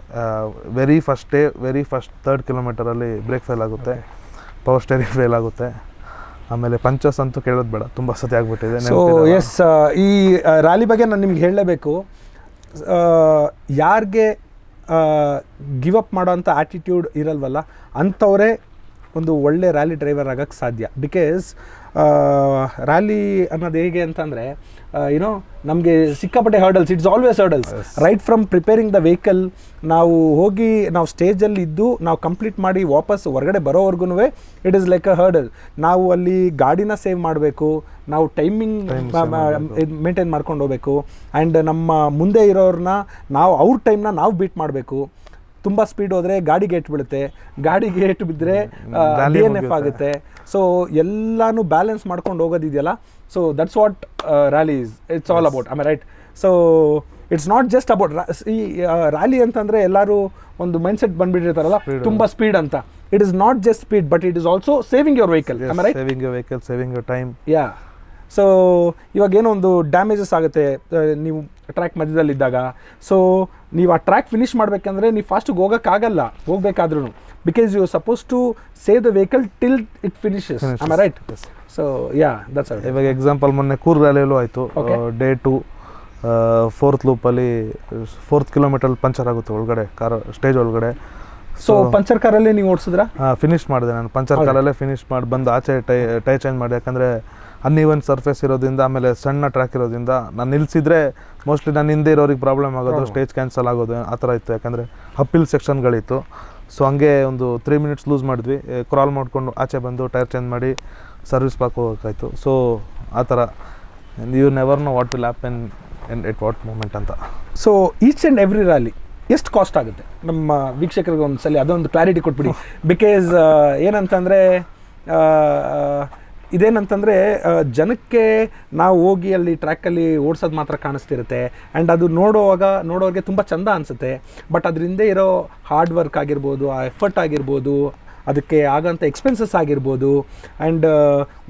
ವೆರಿ ಫಸ್ಟ್ 3rd ಕಿಲೋಮೀಟರಲ್ಲಿ ಬ್ರೇಕ್ ಫೇಲ್ ಆಗುತ್ತೆ. ಪವರ್ ಸ್ಟೇರಿಂಗ್ ಫೇಲ್ ಆಗುತ್ತೆ. ಆಮೇಲೆ ಪಂಚರ್ಸ್ ಅಂತೂ ಕೇಳೋದು ಬೇಡ, ತುಂಬ ಸತಿ ಆಗಿಬಿಟ್ಟಿದೆ. ಸೊ ಎಸ್, ಈ ರ್ಯಾಲಿ ಬಗ್ಗೆ ನಾನು ನಿಮ್ಗೆ ಹೇಳಲೇಬೇಕು. ಯಾರಿಗೆ ಗಿವ್ ಅಪ್ ಮಾಡೋ ಅಂಥ ಆ್ಯಟಿಟ್ಯೂಡ್ ಇರಲ್ವಲ್ಲ ಅಂಥವರೇ ಒಂದು ಒಳ್ಳೆ ರ್ಯಾಲಿ ಡ್ರೈವರ್ ಆಗೋಕ್ಕೆ ಸಾಧ್ಯ. ಬಿಕಾಸ್ ರ್ಯಾಲಿ ಅನ್ನೋದು ಹೇಗೆ ಅಂತಂದರೆ ಯುನೋ ನಮಗೆ ಸಿಕ್ಕಾಪಟ್ಟೆ hurdles. It's always hurdles right from preparing the vehicle. ನಾವು ಹೋಗಿ ನಾವು ಸ್ಟೇಜಲ್ಲಿ ಇದ್ದು ನಾವು ಕಂಪ್ಲೀಟ್ ಮಾಡಿ ವಾಪಸ್ ಹೊರಗಡೆ ಬರೋವರೆಗೂ it is like a hurdle. ನಾವು ಅಲ್ಲಿ ಗಾಡಿನ ಸೇವ್ ಮಾಡಬೇಕು, ನಾವು ಟೈಮಿಂಗ್ ಮೇಂಟೈನ್ ಮಾಡ್ಕೊಂಡು ಹೋಗಬೇಕು. ಆ್ಯಂಡ್ ನಮ್ಮ ಮುಂದೆ ಇರೋರನ್ನ ಅವ್ರ ಟೈಮ್ನ ನಾವು ಬೀಟ್ ಮಾಡಬೇಕು. ತುಂಬ ಸ್ಪೀಡ್ ಹೋದರೆ ಗಾಡಿಗೆ ಏಟು ಬೀಳುತ್ತೆ, ಗಾಡಿಗೆ ಏಟು ಬಿದ್ದರೆ DNF ಆಗುತ್ತೆ. ಸೊ ಎಲ್ಲನೂ ಬ್ಯಾಲೆನ್ಸ್ ಮಾಡ್ಕೊಂಡು ಹೋಗೋದಿದೆಯಲ್ಲ. So that's what rally is. It's all about. I my right? So it's not just about ಈ ರ್ಯಾಲಿ ಅಂತಂದರೆ ಎಲ್ಲರೂ ಒಂದು ಮೈಂಡ್ಸೆಟ್ ಬಂದುಬಿಟ್ಟಿರ್ತಾರಲ್ಲ ತುಂಬ ಸ್ಪೀಡ್ ಅಂತ. It is not just speed but it is also saving your vehicle. I my right? Saving your time. Yeah. So ಇವಾಗ ಏನೋ ಒಂದು ಡ್ಯಾಮೇಜಸ್ ಆಗುತ್ತೆ ನೀವು ಟ್ರ್ಯಾಕ್ ಮಧ್ಯದಲ್ಲಿದ್ದಾಗ. ಸೊ ನೀವು ಆ ಟ್ರ್ಯಾಕ್ ಫಿನಿಷ್ ಮಾಡಬೇಕಂದ್ರೆ ನೀವು ಫಾಸ್ಟಿಗೆ ಹೋಗೋಕ್ಕಾಗಲ್ಲ ಹೋಗ್ಬೇಕಾದ್ರೂ. Because you suppose to save the vehicle till it finishes. I my right? So yeah, that's it. ಇವಾಗ ಎಕ್ಸಾಂಪಲ್ ಮೊನ್ನೆ ಕೂರ್ ರ್ಯಾಲಿಯಲ್ಲೂ ಆಯಿತು. Day 2 4th ಲೂಪಲ್ಲಿ 4th kilometre puncture ಆಗುತ್ತೆ ಒಳಗಡೆ ಕಾರ್ ಸ್ಟೇಜ್ ಒಳಗಡೆ. ಸೊ ಪಂಚರ್ ಕಾರಲ್ಲೇ ನೀವು ಓಡಿಸಿದ್ರಾ? ಫಿನಿಷ್ ಮಾಡಿದೆ ನಾನು. ಪಂಚರ್ ಕಾರಲ್ಲೇ ಫಿನಿಷ್ ಮಾಡಿ ಬಂದು ಆಚೆ ಟೈ ಚೇಂಜ್ ಮಾಡಿ. ಯಾಕಂದರೆ ಅನ್ಇವನ್ ಸರ್ಫೇಸ್ ಇರೋದ್ರಿಂದ, ಆಮೇಲೆ ಸಣ್ಣ ಟ್ರ್ಯಾಕ್ ಇರೋದ್ರಿಂದ ನಾನು ನಿಲ್ಲಿಸಿದ್ರೆ ಮೋಸ್ಟ್ಲಿ ನಾನು ಹಿಂದೆ ಇರೋರಿಗೆ ಪ್ರಾಬ್ಲಮ್ ಆಗೋದು, ಸ್ಟೇಜ್ ಕ್ಯಾನ್ಸಲ್ ಆಗೋದು ಆ ಥರ ಇತ್ತು. ಯಾಕಂದರೆ ಅಪ್ಪಿಲ್ ಸೆಕ್ಷನ್ಗಳಿತ್ತು. ಸೊ ಹಂಗೆ ಒಂದು 3 minutes ಲೂಸ್ ಮಾಡಿದ್ವಿ. ಕ್ರಾಲ್ ಮಾಡಿಕೊಂಡು ಆಚೆ ಬಂದು ಟೈರ್ ಚೇಂಜ್ ಮಾಡಿ ಸರ್ವಿಸ್ ಪಾಕ್ ಹೋಗೋಕ್ಕಾಯ್ತು. ಸೊ ಆ ಥರ you never know what will happen at what moment ಅಂತ. So each and every rally ಎಷ್ಟು ಕಾಸ್ಟ್ ಆಗುತ್ತೆ ನಮ್ಮ ವೀಕ್ಷಕರಿಗೆ ಒಂದು ಸಲ ಅದೊಂದು ಕ್ಲಾರಿಟಿ ಕೊಟ್ಬಿಡಿ. ಬಿಕಾಸ್ ಏನಂತಂದರೆ ಇದೇನಂತಂದರೆ ಜನಕ್ಕೆ ನಾವು ಹೋಗಿ ಅಲ್ಲಿ ಟ್ರ್ಯಾಕಲ್ಲಿ ಓಡಿಸೋದು ಮಾತ್ರ ಕಾಣಿಸ್ತಿರುತ್ತೆ. ಆ್ಯಂಡ್ ಅದು ನೋಡೋರಿಗೆ ತುಂಬ ಚೆಂದ ಅನಿಸುತ್ತೆ. ಬಟ್ ಅದರಿಂದ ಇರೋ ಹಾರ್ಡ್ ವರ್ಕ್ ಆಗಿರ್ಬೋದು, ಆ ಎಫರ್ಟ್ ಆಗಿರ್ಬೋದು, ಅದಕ್ಕೆ ಆಗೋಂಥ ಎಕ್ಸ್ಪೆನ್ಸಸ್ ಆಗಿರ್ಬೋದು, and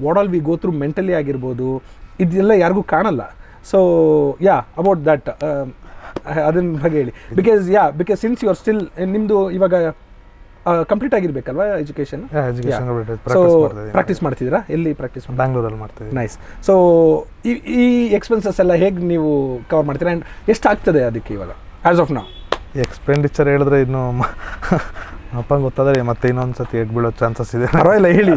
what all we go through mentally ಆಗಿರ್ಬೋದು, ಇದೆಲ್ಲ ಯಾರಿಗೂ ಕಾಣಲ್ಲ. ಸೊ ಯಾ, ಅಬೌಟ್ ದಟ್ ಅದನ್ನ ಬಗ್ಗೆ ಹೇಳಿ. Because since you are still ನಿಮ್ಮದು ಇವಾಗ ಕಂಪ್ಲೀಟ್ ಆಗಿರ್ಬೇಕಲ್ವಾ ಎಜುಕೇಷನ್? ಸೊ ಪ್ರಾಕ್ಟೀಸ್ ಮಾಡ್ತಿದ್ದೀರಾ? ಎಲ್ಲಿ ಪ್ರಾಕ್ಟೀಸ್? ಬ್ಯಾಂಗ್ಳೂರಲ್ಲಿ ಮಾಡ್ತೀವಿ. ನೈಸ್. ಸೊ ಈ ಎಕ್ಸ್ಪೆನ್ಸಸ್ ಎಲ್ಲ ಹೇಗೆ ನೀವು ಕವರ್ ಮಾಡ್ತೀರಾ? ಆ್ಯಂಡ್ ಎಷ್ಟು ಆಗ್ತದೆ ಅದಕ್ಕೆ ಇವಾಗ ಆ್ಯಸ್ ಆಫ್ ನೌ? ಎಕ್ಸ್ಪೆಂಡಿಚರ್ ಹೇಳಿದ್ರೆ ಇನ್ನು ಅಪ್ಪಂಗೆ ಗೊತ್ತಾದರೆ ಮತ್ತೆ ಇನ್ನೊಂದು ಸತಿ ಬೀಳೋ ಚಾನ್ಸಸ್ ಇದೆ. ಪರವಾಗಿಲ್ಲ ಹೇಳಿ.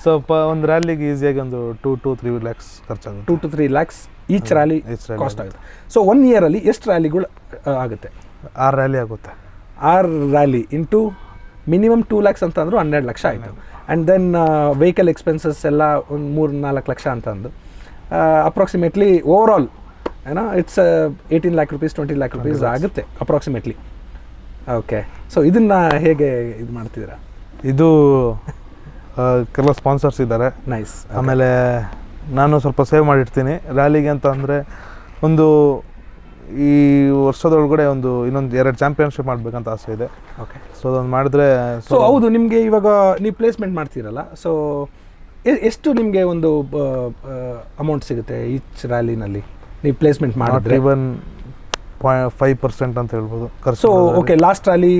ಸ್ವಲ್ಪ ಒಂದು ರ್ಯಾಲಿಗೆ ಈಸಿಯಾಗಿ ಒಂದು 2 to 3 lakhs ಖರ್ಚಾಗುತ್ತೆ. 2 to 3 lakhs each rally cost ಆಗುತ್ತೆ. ಸೊ 1 year ಎಷ್ಟು ರ್ಯಾಲಿಗಳು ಆಗುತ್ತೆ? 6 ರ್ಯಾಲಿ ಆಗುತ್ತೆ. 6 ರ್ಯಾಲಿ ಇಂಟು ಮಿನಿಮಮ್ 2 lakhs ಅಂತಂದ್ರು 12 ಲಕ್ಷ ಆಯಿತು. ಆ್ಯಂಡ್ ದೆನ್ ವೆಹಿಕಲ್ ಎಕ್ಸ್ಪೆನ್ಸಸ್ ಎಲ್ಲ ಒಂದು 3-4 ಲಕ್ಷ ಅಂತಂದು ಅಪ್ರಾಕ್ಸಿಮೇಟ್ಲಿ ಓವರ್ ಆಲ್ ಏನೋ it's 18 lakh rupees 20 lakh rupees ಆಗುತ್ತೆ ಅಪ್ರಾಕ್ಸಿಮೇಟ್ಲಿ. ಓಕೆ. ಸೊ ಇದನ್ನು ಹೇಗೆ ಇದು ಮಾಡ್ತಿದ್ದೀರಾ? ಇದು ಕೆಲವು ಸ್ಪಾನ್ಸರ್ಸ್ ಇದ್ದಾರೆ. ನೈಸ್. ಆಮೇಲೆ ನಾನು ಸ್ವಲ್ಪ ಸೇವ್ ಮಾಡಿರ್ತೀನಿ ರ್ಯಾಲಿಗೆ ಅಂತ ಅಂದರೆ ಒಂದು ಈ ವರ್ಷದೊಳಗಡೆ ಇನ್ನೊಂದು 2 ಚಾಂಪಿಯನ್ಶಿಪ್ ಮಾಡಬೇಕಂತ ಆಸೆ ಇದೆ. ಓಕೆ. ಸೊ ಅದೊಂದು ಮಾಡಿದ್ರೆ ಸೊ ಹೌದು, ನಿಮಗೆ ಇವಾಗ ನೀವು ಪ್ಲೇಸ್ಮೆಂಟ್ ಮಾಡ್ತೀರಲ್ಲ, ಸೊ ಎಷ್ಟು ನಿಮಗೆ ಒಂದು ಅಮೌಂಟ್ ಸಿಗುತ್ತೆ ಈಚ್ ರ್ಯಾಲಿನಲ್ಲಿ ನೀವು ಪ್ಲೇಸ್ಮೆಂಟ್ ಮಾಡಿದ್ರೆ? ಈವನ್ 5% ಅಂತ ಹೇಳ್ಬೋದು. So okay, last rally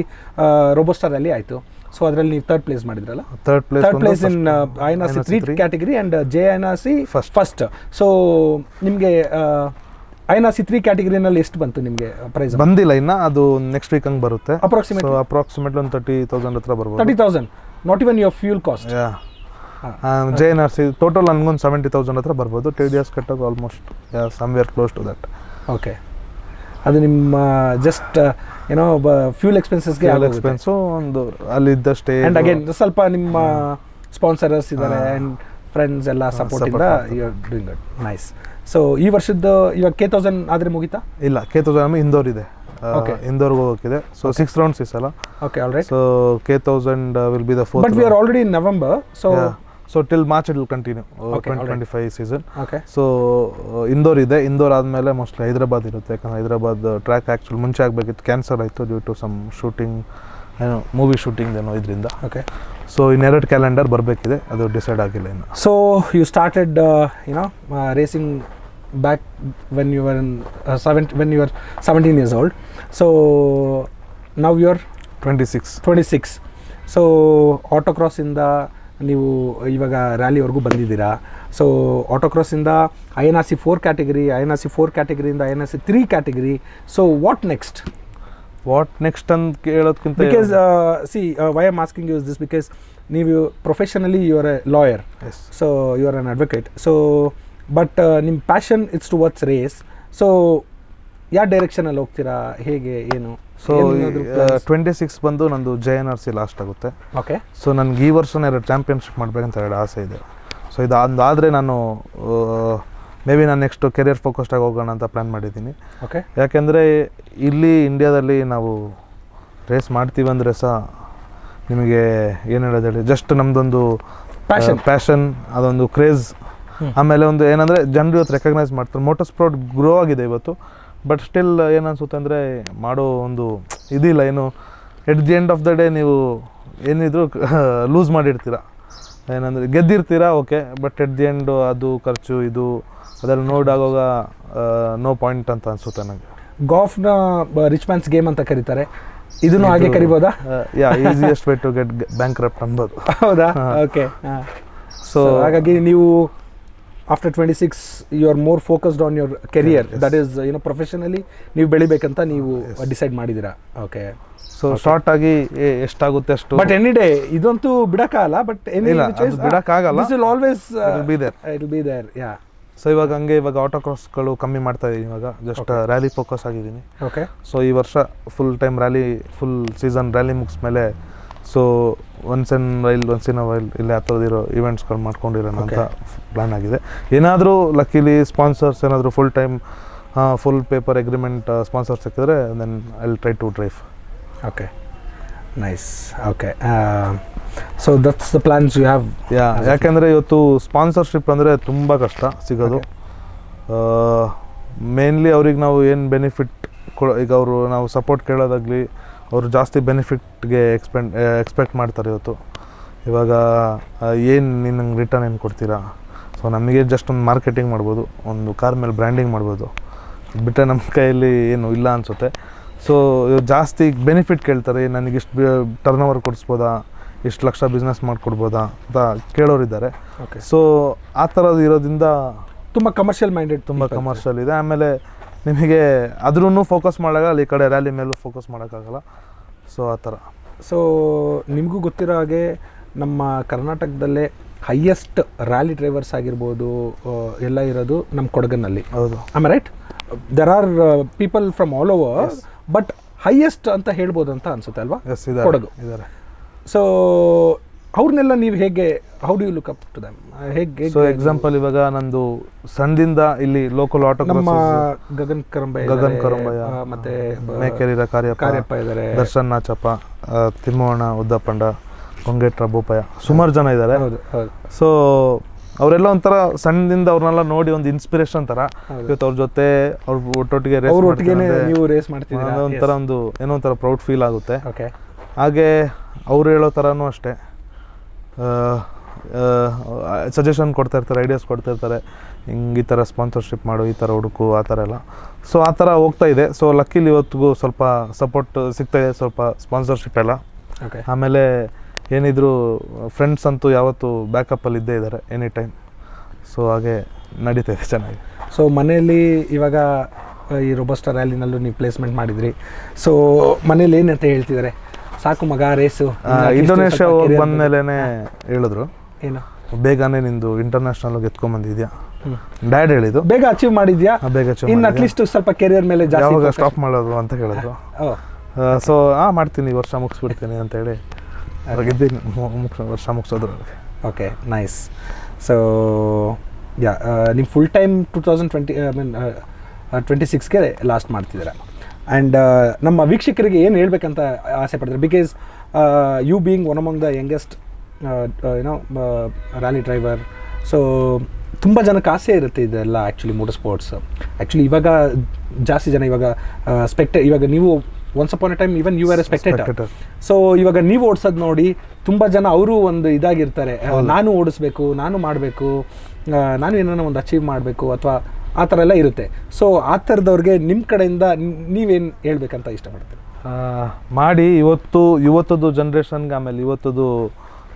Robostar rally ಆಯಿತು. ಸೊ ಅದರಲ್ಲಿ ನೀವು 3rd ಪ್ಲೇಸ್ ಮಾಡಿದ್ರಲ್ಲ? Third place in INRC 3 category and J INRC first. So ನಿಮಗೆ ಐನಾಸಿ 3 ಕ್ಯಾಟಗರಿನಲ್ಲಿ ಎಷ್ಟು ಬಂತು ನಿಮಗೆ ಪ್ರೈಸ್? ಬಂದಿಲ್ಲ ಇನ್ನು, ಅದು ನೆಕ್ಸ್ಟ್ ವೀಕ್ ಹಂಗೆ ಬರುತ್ತೆ. ಅಪ್ರಾಕ್ಸಿಮೇಟ್ಲಿ ಒಂದು 30,000 ಹತ್ರ ಬರ್ಬೋದು. 30,000 not even your fuel cost? JNRC total ನನಗೊಂದು 70,000 ಹತ್ರ ಬರ್ಬೋದು. TDS ಕಟ್ಟೋದು almost somewhere close to that. Okay. ಅದು ನಿಮ್ಮ ಜಸ್ಟ್ ಏನೋ ಫ್ಯೂಲ್ ಎಕ್ಸ್ಪೆನ್ಸಸ್ಗೆ ಎಕ್ಸ್ಪೆನ್ಸು ಒಂದು ಅಲ್ಲಿದ್ದ ಸ್ಟೇ ಆ್ಯಂಡ್ ಅಗೇನ್ ಸ್ವಲ್ಪ ನಿಮ್ಮ ಸ್ಪಾನ್ಸರರ್ಸ್ ಇದ್ದಾರೆ ಆ್ಯಂಡ್ ಫ್ರೆಂಡ್ಸ್ ಎಲ್ಲ ಸಪೋರ್ಟಿಂದ you are doing it. Nice. So ಈ ವರ್ಷದ್ದು ಇವಾಗ K1000 ಆದರೆ ಮುಗಿತಾ? ಇಲ್ಲ, K1000 ಇಂದೋರ್ ಇದೆ. ಇಂದೋರ್ಗೆ ಹೋಗೋಕ್ಕಿದೆ. ಸೊ 6 ರೌಂಡ್ಸ್ ಈ ಸಲ. Okay, all right. So K1000 will be the 4th. But we are already in November. So till March it will continue 2025 season. Okay. So Indore ಇದೆ. ಇಂದೋರ್ ಆದಮೇಲೆ ಮೋಸ್ಟ್ಲಿ ಹೈದರಾಬಾದ್ ಇರುತ್ತೆ. ಯಾಕಂದರೆ ಹೈದರಾಬಾದ್ ಟ್ರ್ಯಾಕ್ ಆ್ಯಕ್ಚುಲಿ ಮುಂಚೆ ಆಗಬೇಕಿತ್ತು, ಕ್ಯಾನ್ಸಲ್ ಆಯಿತು ಡ್ಯೂ ಟು ಸಮ್ ಶೂಟಿಂಗ್, ಏನೋ movie shooting ಏನೋ ಇದರಿಂದ. ಓಕೆ. ಸೊ ಇನ್ನೆರಡು ಕ್ಯಾಲೆಂಡರ್ ಬರಬೇಕಿದೆ, ಅದು ಡಿಸೈಡ್ ಆಗಿಲ್ಲ ಇನ್ನು. So you started racing back when you were 17 years old. So now you are 26. So autocross ಇಂದ ನೀವು ಇವಾಗ ರ್ಯಾಲಿವರೆಗೂ ಬಂದಿದ್ದೀರಾ. ಸೊ ಆಟೋಕ್ರಾಸಿಂದ INRC 4 ಕ್ಯಾಟಗರಿ, INRC 4 ಕ್ಯಾಟಗರಿಯಿಂದ INRC 3 category. So what next ಅಂತ ಕೇಳೋದಕ್ಕಿಂತ, because why am asking you this because ನೀವು professionally you are a lawyer, so you are an advocate. So but ನಿಮ್ಮ passion it's towards race. So ಯಾವ ಡೈರೆಕ್ಷನಲ್ಲಿ ಹೋಗ್ತೀರಾ, ಹೇಗೆ, ಏನು? ಸೊ 26 ಬಂದು ನಂದು JNRC ಲಾಸ್ಟ್ ಆಗುತ್ತೆ. ಓಕೆ. ಸೊ ನನಗೆ ಈ ವರ್ಷನೇ 2 ಚಾಂಪಿಯನ್ಶಿಪ್ ಮಾಡಬೇಕಂತ 2 ಆಸೆ ಇದೆ. ಸೊ ಇದಾದರೆ ನಾನು ಮೇ ಬಿ ನಾನು ನೆಕ್ಸ್ಟು ಕೆರಿಯರ್ ಫೋಕಸ್ಡಾಗಿ ಹೋಗೋಣ ಅಂತ ಪ್ಲ್ಯಾನ್ ಮಾಡಿದ್ದೀನಿ. ಓಕೆ. ಯಾಕೆಂದರೆ ಇಲ್ಲಿ ಇಂಡಿಯಾದಲ್ಲಿ ನಾವು ರೇಸ್ ಮಾಡ್ತೀವಿ ಅಂದರೆ ಸಹ ನಿಮಗೆ ಏನು ಹೇಳೋದು ಹೇಳಿ, ಜಸ್ಟ್ ನಮ್ಮದೊಂದು ಪ್ಯಾಷನ್, ಅದೊಂದು ಕ್ರೇಜ್, ಆಮೇಲೆ ಒಂದು ಏನಂದರೆ ಜನರು ಇವತ್ತು ರೆಕಗ್ನೈಸ್ ಮಾಡ್ತಾರೆ. ಮೋಟರ್ ಸ್ಪೋರ್ಟ್ ಗ್ರೋ ಆಗಿದೆ ಇವತ್ತು, ಬಟ್ ಸ್ಟಿಲ್ ಏನನ್ಸುತ್ತೆ ಅಂದರೆ ಮಾಡೋ ಒಂದು ಇದಿಲ್ಲ. ಏನು at the end of the day ನೀವು ಏನಿದ್ರು ಲೂಸ್ ಮಾಡಿರ್ತೀರ, ಏನಂದರೆ ಗೆದ್ದಿರ್ತೀರಾ okay, but at the end ಅದು ಖರ್ಚು ಇದು ಅದೆಲ್ಲ ನೋಡಾಗುವಾಗ ನೋ ಪಾಯಿಂಟ್ ಅಂತ ಅನಿಸುತ್ತೆ ನನಗೆ. ಗಾಲ್ಫ್ನ ರಿಚ್ ಮ್ಯಾನ್ಸ್ ಗೇಮ್ ಅಂತ ಕರೀತಾರೆ, ಇದನ್ನು ಹಾಗೆ ಕರಿಬೋದಾ? Easiest way to get bankrupt ಅನ್ಬೋದು. ಹೌದಾ? ಓಕೆ. ಸೊ ಹಾಗಾಗಿ ನೀವು after 26 you are more focused on your career, that is professionally ನೀವು ಬೆಳಿಬೇಕಂತ ನೀವು ಡಿಸೈಡ್ ಮಾಡಿದ್ದೀರಾ. ಓಕೆ. ಸೊ ಶಾರ್ಟ್ ಆಗಿ ಎಷ್ಟಾಗುತ್ತೆ ಅಷ್ಟು. ಬಟ್ ಎನಿ ಡೇ ಇದಂತೂ ಬಿಡಕ್ಕಾಗಲ್ಲ. ಬಟ್ ಬಿಡಕ್ಕಾಗಲ್ಲ, this will always it will be there. Yeah. So ಇವಾಗ ಆಟೋಕ್ರಾಸ್ಗಳು ಕಮ್ಮಿ ಮಾಡ್ತಾ ಇದ್ದೀನಿ, ಇವಾಗ ಜಸ್ಟ್ ರ್ಯಾಲಿ ಫೋಕಸ್ ಆಗಿದ್ದೀನಿ. ಓಕೆ. ಸೊ ಈ ವರ್ಷ full time rally, full season rally ಮುಗಿಸ್ಮೇಲೆ ಸೊ ಒನ್ಸ್ ಇನ್ ವೈಲ್ ಇಲ್ಲಿ ಆ ಥರದಿರೋ ಇವೆಂಟ್ಸ್ಗಳು ಮಾಡ್ಕೊಂಡಿರೋಣ ಅಂತ ಪ್ಲ್ಯಾನ್ ಆಗಿದೆ. ಏನಾದರೂ ಲಕ್ಕಿಲಿ ಸ್ಪಾನ್ಸರ್ಸ್ ಏನಾದರೂ ಫುಲ್ ಪೇಪರ್ ಅಗ್ರಿಮೆಂಟ್ ಸ್ಪಾನ್ಸರ್ ಸಿಕ್ಕಿದ್ರೆ then I will try to drive. Okay, nice. Okay, so that's the plants you have. ಯಾಕೆಂದರೆ ಇವತ್ತು ಸ್ಪಾನ್ಸರ್ಶಿಪ್ ಅಂದರೆ ತುಂಬ ಕಷ್ಟ ಸಿಗೋದು. ಮೇನ್ಲಿ ಅವ್ರಿಗೆ ನಾವು ಏನು ಬೆನಿಫಿಟ್ ಈಗ ಅವರು ನಾವು ಸಪೋರ್ಟ್ ಕೇಳೋದಾಗಲಿ, ಅವರು ಜಾಸ್ತಿ ಬೆನಿಫಿಟ್ಗೆ ಎಕ್ಸ್ಪೆಕ್ಟ್ ಮಾಡ್ತಾರೆ ಇವತ್ತು. ಇವಾಗ ಏನು ನೀನು ನಂಗೆ ರಿಟರ್ನ್ ಏನು ಕೊಡ್ತೀರಾ? ಸೊ ನಮಗೆ ಜಸ್ಟ್ ಒಂದು ಮಾರ್ಕೆಟಿಂಗ್ ಮಾಡ್ಬೋದು, ಒಂದು ಕಾರ್ ಮೇಲೆ ಬ್ರ್ಯಾಂಡಿಂಗ್ ಮಾಡ್ಬೋದು, ಬಿಟ್ಟರೆ ನಮ್ಮ ಕೈಯಲ್ಲಿ ಏನು ಇಲ್ಲ ಅನಿಸುತ್ತೆ. ಸೊ ಜಾಸ್ತಿ ಬೆನಿಫಿಟ್ ಕೇಳ್ತಾರೆ, ನನಗಿಷ್ಟು ಟರ್ನ್ ಓವರ್ ಕೊಡಿಸ್ಬೋದಾ, ಇಷ್ಟು ಲಕ್ಷ ಬಿಸ್ನೆಸ್ ಮಾಡಿಕೊಡ್ಬೋದಾ ಅಂತ ಕೇಳೋರಿದ್ದಾರೆ. ಸೊ ಆ ಥರದ್ದು ಇರೋದ್ರಿಂದ ತುಂಬ ಕಮರ್ಷಿಯಲ್ ಇದೆ. ಆಮೇಲೆ ನಿಮಗೆ ಅದ್ರೂ ಫೋಕಸ್ ಮಾಡಾಗ ಅಲ್ಲಿ ಈ ಕಡೆ ರ್ಯಾಲಿ ಮೇಲೂ ಫೋಕಸ್ ಮಾಡೋಕ್ಕಾಗಲ್ಲ. ಸೊ ಆ ಥರ. ಸೊ ನಿಮಗೂ ಗೊತ್ತಿರೋ ಹಾಗೆ ನಮ್ಮ ಕರ್ನಾಟಕದಲ್ಲೇ ಹೈಯೆಸ್ಟ್ ರ್ಯಾಲಿ ಡ್ರೈವರ್ಸ್ ಆಗಿರ್ಬೋದು ಎಲ್ಲ ಇರೋದು ನಮ್ಮ ಕೊಡಗನಲ್ಲಿ. ಹೌದು. ಆಮೇಲೆ right, there are people from all over, but highest ಅಂತ ಹೇಳ್ಬೋದು ಅಂತ ಅನ್ಸುತ್ತೆ ಅಲ್ವಾ ಕೊಡಗು? ಸೊ ಅವ್ರನ್ನೆಲ್ಲ ನೀವು ಹೇಗೆ, how do you look up to them? ಹೇಗೆ? ಸೊ ಎಕ್ಸಾಂಪಲ್ ಇವಾಗ ನಂದು ಸಣ್ಣದಿಂದ ಇಲ್ಲಿ ಲೋಕಲ್ ಆಟೋ ನಮ್ಮ ಗಗನ್ ಕರಂಬಯ್ಯ ಮತ್ತೆ ಮೇಕೆರಿರ ಕಾರ್ಯಪ್ಪ ಇದ್ದಾರೆ, ದರ್ಶನ್ ನಾಚಪ್ಪ, ತಿಮ್ಮಣ್ಣ, ಉದ್ದಪ್ಪಂಡ, ಹೊಂಗೇಟ್ರ ಬೋಪಯ್ಯ, ಸುಮಾರು ಜನ ಇದ್ದಾರೆ. ಹೌದು. ಸೊ ಅವರೆಲ್ಲ ಒಂಥರ ಸಣ್ಣದಿಂದ ಅವ್ರನ್ನೆಲ್ಲ ನೋಡಿ ಒಂದು ಇನ್ಸ್ಪಿರೇಷನ್ ಥರ. ಇವತ್ತು ಅವ್ರ ಜೊತೆ ಅವ್ರ ಒಟ್ಟೊಟ್ಟಿಗೆ ರೇಸ್ ಒಟ್ಟಿಗೆನೇ ನೀವು ರೇಸ್ ಮಾಡ್ತಿದ್ದೀರಾ, ಒಂಥರ ಒಂದು ಏನೋ ಒಂಥರ ಪ್ರೌಡ್ ಫೀಲ್ ಆಗುತ್ತೆ. ಓಕೆ. ಹಾಗೆ ಅವ್ರು ಹೇಳೋ ಥರನೂ ಅಷ್ಟೇ ಸಜೆಷನ್ ಕೊಡ್ತಾ ಇರ್ತಾರೆ, ಐಡಿಯಾಸ್ ಕೊಡ್ತಾ ಇರ್ತಾರೆ, ಹಿಂಗೆ ಈ ಥರ ಸ್ಪಾನ್ಸರ್ಶಿಪ್ ಮಾಡು, ಈ ಥರ ಹುಡುಕು, ಆ ಥರ ಎಲ್ಲ. ಸೊ ಆ ಥರ ಹೋಗ್ತಾ ಇದೆ. ಸೊ ಲಕ್ಕಿಲಿ ಇವತ್ತಿಗೂ ಸ್ವಲ್ಪ ಸಪೋರ್ಟ್ ಸಿಗ್ತಾ ಇದೆ, ಸ್ವಲ್ಪ ಸ್ಪಾನ್ಸರ್ಶಿಪ್ ಎಲ್ಲ. ಓಕೆ. ಆಮೇಲೆ ಏನಿದ್ರು ಫ್ರೆಂಡ್ಸ್ ಅಂತೂ ಯಾವತ್ತೂ ಬ್ಯಾಕಪ್ಪಲ್ಲಿ ಇದ್ದೇ ಇದ್ದಾರೆ ಎನಿ ಟೈಮ್. ಸೊ ಹಾಗೆ ನಡೀತಾ ಇದೆ ಚೆನ್ನಾಗಿ. ಸೊ ಮನೆಯಲ್ಲಿ ಇವಾಗ ಈ ರೋಬೋಸ್ಟಾ ರ್ಯಾಲಿನಲ್ಲೂ ನೀವು ಪ್ಲೇಸ್ಮೆಂಟ್ ಮಾಡಿದ್ರಿ. ಸೊ ಮನೇಲಿ ಏನಂತ ಹೇಳ್ತಿದ್ದಾರೆ, ಸಾಕು ಮಗ ರೇಸು? ಇಂಡೋನೇಷ್ಯಾ ಹೋಗಿ ಬಂದಮೇಲೆ ಹೇಳಿದ್ರು, ಏನು ಬೇಗನೆ ನಿಂದು ಇಂಟರ್ನ್ಯಾಷನಲ್ ಎತ್ಕೊಂಡ್ಬಂದಿದ್ಯಾ. ಡ್ಯಾಡ್ ಹೇಳಿದ್ದು ಬೇಗ ಅಚೀವ್ ಮಾಡಿದ್ಯಾ, ಬೇಗ ಅಚೀವ್ ಇನ್ನು ಅಟ್ಲೀಸ್ಟ್ ಸ್ವಲ್ಪ ಕೆರಿಯರ್ ಮೇಲೆ ಯಾವಾಗ ಜಾಸ್ತಿ ಸ್ಟಾಪ್ ಮಾಡೋದು ಅಂತ ಹೇಳಿದ್ರು. ಸೊ ಮಾಡ್ತೀನಿ, ಈ ವರ್ಷ ಮುಗಿಸ್ಬಿಡ್ತೀನಿ ಅಂತ ಹೇಳಿ ಹೊರಗಿದ್ದೀನಿ, ವರ್ಷ ಮುಗಿಸೋದ್ರು. Okay, nice. ಸೊ ಯಾ ನೀವು ಫುಲ್ ಟೈಮ್ 2020 26ಗೆ ಲಾಸ್ಟ್ ಮಾಡ್ತಿದ್ದೀರಾ. ಆ್ಯಂಡ್ ನಮ್ಮ ವೀಕ್ಷಕರಿಗೆ ಏನು ಹೇಳ್ಬೇಕಂತ ಆಸೆ ಪಡ್ತಾರೆ, because you being one among the youngest you know rally driver. So ತುಂಬ ಜನಕ್ಕೆ ಆಸೆ ಇರುತ್ತೆ ಇದೆಲ್ಲ ಆ್ಯಕ್ಚುಲಿ ಮೋಟರ್ ಸ್ಪೋರ್ಟ್ಸ್. ಆ್ಯಕ್ಚುಲಿ ಇವಾಗ ಜಾಸ್ತಿ ಜನ ಇವಾಗ ಇವಾಗ ನೀವು once upon a time even you are a spectator. So ಇವಾಗ ನೀವು ಓಡಿಸೋದು ನೋಡಿ ತುಂಬ ಜನ ಅವರು ಒಂದು ಇದಾಗಿರ್ತಾರೆ, ನಾನು ಓಡಿಸ್ಬೇಕು, ನಾನು ಮಾಡಬೇಕು, ನಾನು ಏನೋ ಒಂದು ಅಚೀವ್ ಮಾಡಬೇಕು ಅಥವಾ ಆ ಥರ ಎಲ್ಲ ಇರುತ್ತೆ. ಸೊ ಆ ಥರದವ್ರಿಗೆ ನಿಮ್ಮ ಕಡೆಯಿಂದ ನೀವೇನು ಹೇಳ್ಬೇಕಂತ ಇಷ್ಟಪಡ್ತೀರಿ? ಮಾಡಿ ಇವತ್ತದು ಜನ್ರೇಷನ್ಗೆ, ಆಮೇಲೆ ಇವತ್ತದು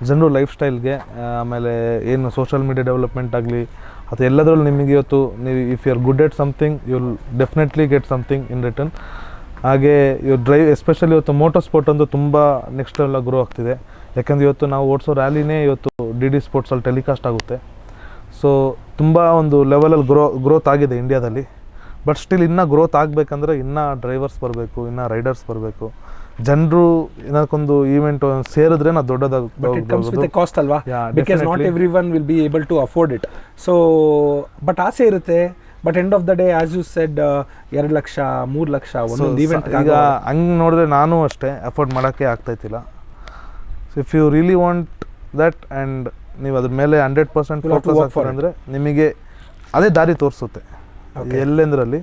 ಜನರು ಲೈಫ್ ಸ್ಟೈಲ್ಗೆ, ಆಮೇಲೆ ಏನು ಸೋಷಲ್ ಮೀಡಿಯಾ ಡೆವಲಪ್ಮೆಂಟ್ ಆಗಲಿ ಅಥವಾ ಎಲ್ಲದರಲ್ಲೂ ನಿಮಗೆ ಇವತ್ತು ನೀವು if you are good at something you will definitely get something in return. ಹಾಗೆ ಎಸ್ಪೆಷಲಿ ಇವತ್ತು ಮೋಟರ್ ಸ್ಪೋರ್ಟ್ ಅಂದು ತುಂಬ ನೆಕ್ಸ್ಟ್ ಲೆವೆಲ್ ಗ್ರೋ ಆಗ್ತಿದೆ. ಯಾಕಂದರೆ ಇವತ್ತು ನಾವು ಓಡಿಸೋ ರ್ಯಾಲಿನೇ ಇವತ್ತು DD ಸ್ಪೋರ್ಟ್ಸಲ್ಲಿ ಟೆಲಿಕಾಸ್ಟ್ ಆಗುತ್ತೆ. ಸೊ ತುಂಬ ಒಂದು ಲೆವೆಲಲ್ಲಿ ಗ್ರೋತ್ ಆಗಿದೆ ಇಂಡಿಯಾದಲ್ಲಿ. ಬಟ್ ಸ್ಟಿಲ್ ಇನ್ನೂ ಗ್ರೋತ್ ಆಗಬೇಕಂದ್ರೆ ಇನ್ನೂ ಡ್ರೈವರ್ಸ್ ಬರಬೇಕು, ಇನ್ನೂ ರೈಡರ್ಸ್ ಬರಬೇಕು, ಜನರು ಏನಕ್ಕೊಂದು ಈವೆಂಟ್ ಸೇರಿದ್ರೆ ನಾವು ದೊಡ್ಡದಾಗುತ್ತೆ. ಕಾಸ್ಟ್ ಅಲ್ವಾ, because not every one will be able to afford it. So but ಆಸೆ ಇರುತ್ತೆ, but end of the day as you said 2 lakh 3 lakh ಒಂದೊಂದು ಈವೆಂಟ್. ಈಗ ಹಂಗೆ ನೋಡಿದ್ರೆ ನಾನು ಅಷ್ಟೇ ಅಫೋರ್ಡ್ ಮಾಡೋಕ್ಕೆ ಆಗ್ತಾಯಿತ್ತಿಲ್ಲ. So if you really want that and ನೀವು ಅದ್ರ ಮೇಲೆ 100% ಫೋಕಸ್ ಆಗ್ತಾರೆ ಅಂದರೆ ನಿಮಗೆ ಅದೇ ದಾರಿ ತೋರಿಸುತ್ತೆ ಎಲ್ಲೆಂದ್ರಲ್ಲಿ.